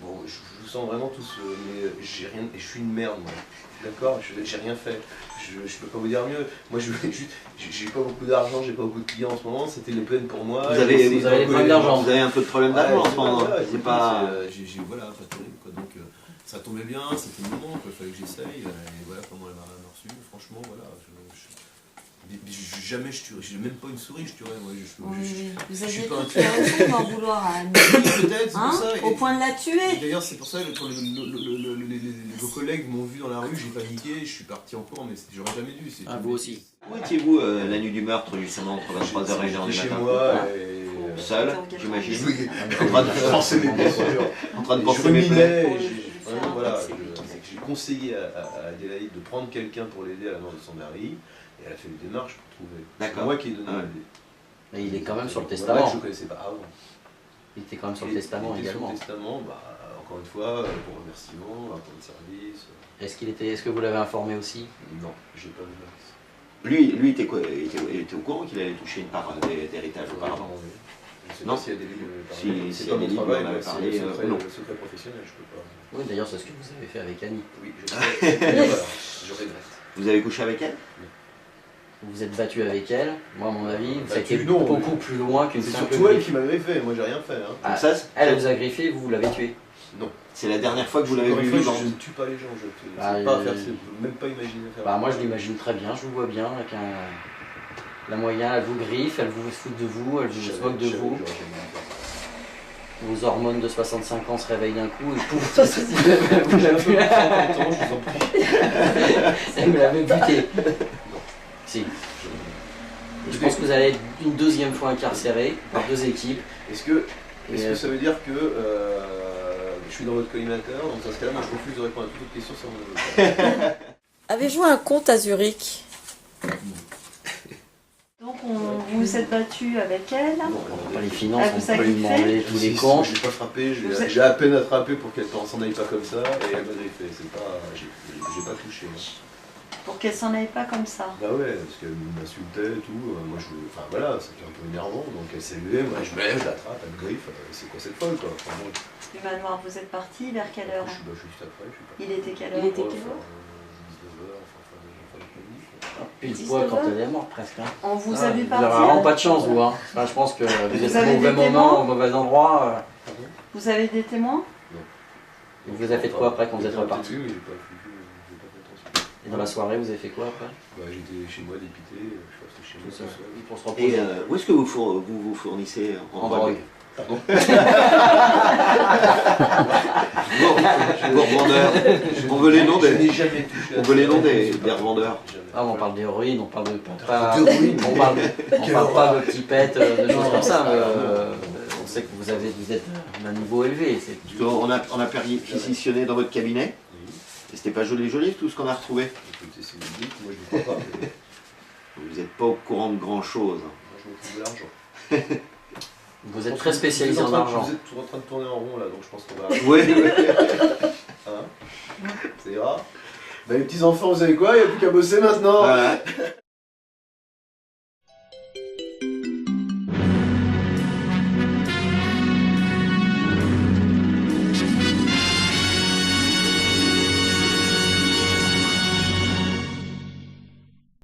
A: Bon, je vous sens vraiment tous, mais j'ai rien, et je suis une merde, moi. D'accord, j'ai rien fait. Je peux pas vous dire mieux. Moi, j'ai pas beaucoup d'argent, j'ai pas beaucoup de clients en ce moment. C'était les peines pour moi.
C: Vous avez des problèmes d'argent. Vous avez un peu de problème d'argent en ce moment.
A: Voilà,
C: c'est pas.
A: Voilà, pas terrible quoi. Donc ça tombait bien, c'était le moment. Il fallait que j'essaye. Et voilà comment elle m'a reçu. Franchement, voilà. Jamais je tuerais, j'ai même pas une souris, je tuerais. Moi,
F: vous
A: suis
F: avez
A: pas un
F: toute la raison d'en vouloir à Annie.
A: Peut-être, c'est pour ça.
F: Au point de la tuer.
A: D'ailleurs, c'est pour ça que quand vos collègues m'ont vu dans la rue, j'ai paniqué, je suis parti en cours, mais j'aurais jamais dû.
C: Vous aussi. Où étiez-vous la nuit du meurtre, justement, entre 23h et 1h du matin?
A: Chez moi,
C: seul, j'imagine.
A: En train de penser mes blessures.
C: En train de penser mes plaies.
A: Voilà, j'ai conseillé à Adélaïde de prendre quelqu'un pour l'aider à la mort de son mari. Et elle a fait une démarche pour trouver. C'est moi qui ai donné l'idée.
E: Mais il est quand même sur le testament.
A: Je ne connaissais pas avant.
E: Il était quand même sur le testament également.
A: Sur le testament, encore une fois, pour remerciement, un temps de service.
E: Est-ce que vous l'avez informé aussi?
A: Non, je n'ai pas vu.
C: Lui était au courant qu'il allait toucher une part d'héritage auparavant?
A: Je ne sais pas s'il y a des livres. C'est pas mon travail, c'est le secret professionnel, je ne peux pas.
E: Oui, d'ailleurs, c'est ce que vous avez fait avec Annie.
A: Oui, je regrette.
C: Vous avez couché avec elle?
E: Vous vous êtes battu avec elle, moi à mon avis, ça a été beaucoup plus loin qu'une simple...
A: C'est surtout elle qui m'a griffé, moi j'ai rien fait. Hein.
E: Elle vous a griffé, vous l'avez tué?
A: Non.
C: C'est la dernière fois que vous l'avez vu vivant?
A: Je ne tue pas les gens, je ne sais pas faire, même pas imaginer faire.
E: Moi je l'imagine très bien, je vous vois bien avec la moyenne, elle vous griffe, elle vous fout de vous, elle vous se moque de vous. Vos hormones de 65 ans se réveillent d'un coup et pouf, vous l'avez elle vous l'avez buté. Si. Je pense que vous allez être une deuxième fois incarcéré par 2 équipes.
A: Est-ce que ça veut dire que je suis dans votre collimateur? Donc dans ce cas-là, moi je refuse de répondre à toutes les questions sur mon dossier.
K: Avez-vous un compte à Zurich?
F: Donc vous vous êtes battu avec elle.
E: Pas les finances, on peut lui demander tous les comptes.
A: Je l'ai pas frappé, j'ai à peine attrapé pour qu'elle s'en aille pas comme ça et elle m'a griffé. J'ai pas touché.
F: Pour qu'elle s'en aille pas comme ça.
A: Bah ouais, parce qu'elle m'insultait et tout. Moi enfin voilà, c'était un peu énervant. Donc elle s'est levée, moi je me lève, je l'attrape, elle me griffe. C'est quoi cette folle quoi? Enfin,
F: du manoir, vous êtes parti vers quelle heure?
A: Juste après, je suis parti.
F: Il était quelle heure?
A: 19h,
E: Pile poil quand elle est morte presque. Hein.
F: On vous a vu
E: Vous
F: partir.
E: n'avez vraiment pas de chance vous. Hein. Enfin, je pense que vous êtes au mauvais moment, au mauvais endroit.
F: Vous avez des témoins?
E: Non. Et vous avez fait quoi après quand vous êtes reparti? Et dans la soirée, vous avez fait quoi après?
A: J'étais chez moi dépité, je suis resté chez moi.
E: Pour se reposer.
C: Et où est-ce que vous fournissez en drogue?
A: Pardon.
C: Revendeurs. On veut les noms des.
A: Je n'ai jamais touché.
C: On veut les noms des revendeurs.
E: Ah, on parle d'héroïne, on parle de on parle pas de petits pets, de choses comme ça. On sait que vous êtes d'un niveau élevé.
C: On a perquisitionné dans votre cabinet. Et c'était pas joli tout ce qu'on a retrouvé.
A: Écoutez, c'est unique, moi je ne crois pas.
C: Vous n'êtes pas au courant de grand chose.
A: Moi je me trouve de l'argent.
E: Vous êtes très spécialisé en argent.
A: Vous êtes toujours en train de tourner en rond là, donc je pense qu'on va...
C: Oui.
A: Hein? Ça ira. Les petits enfants, vous savez quoi? Il n'y a plus qu'à bosser maintenant.
C: Voilà.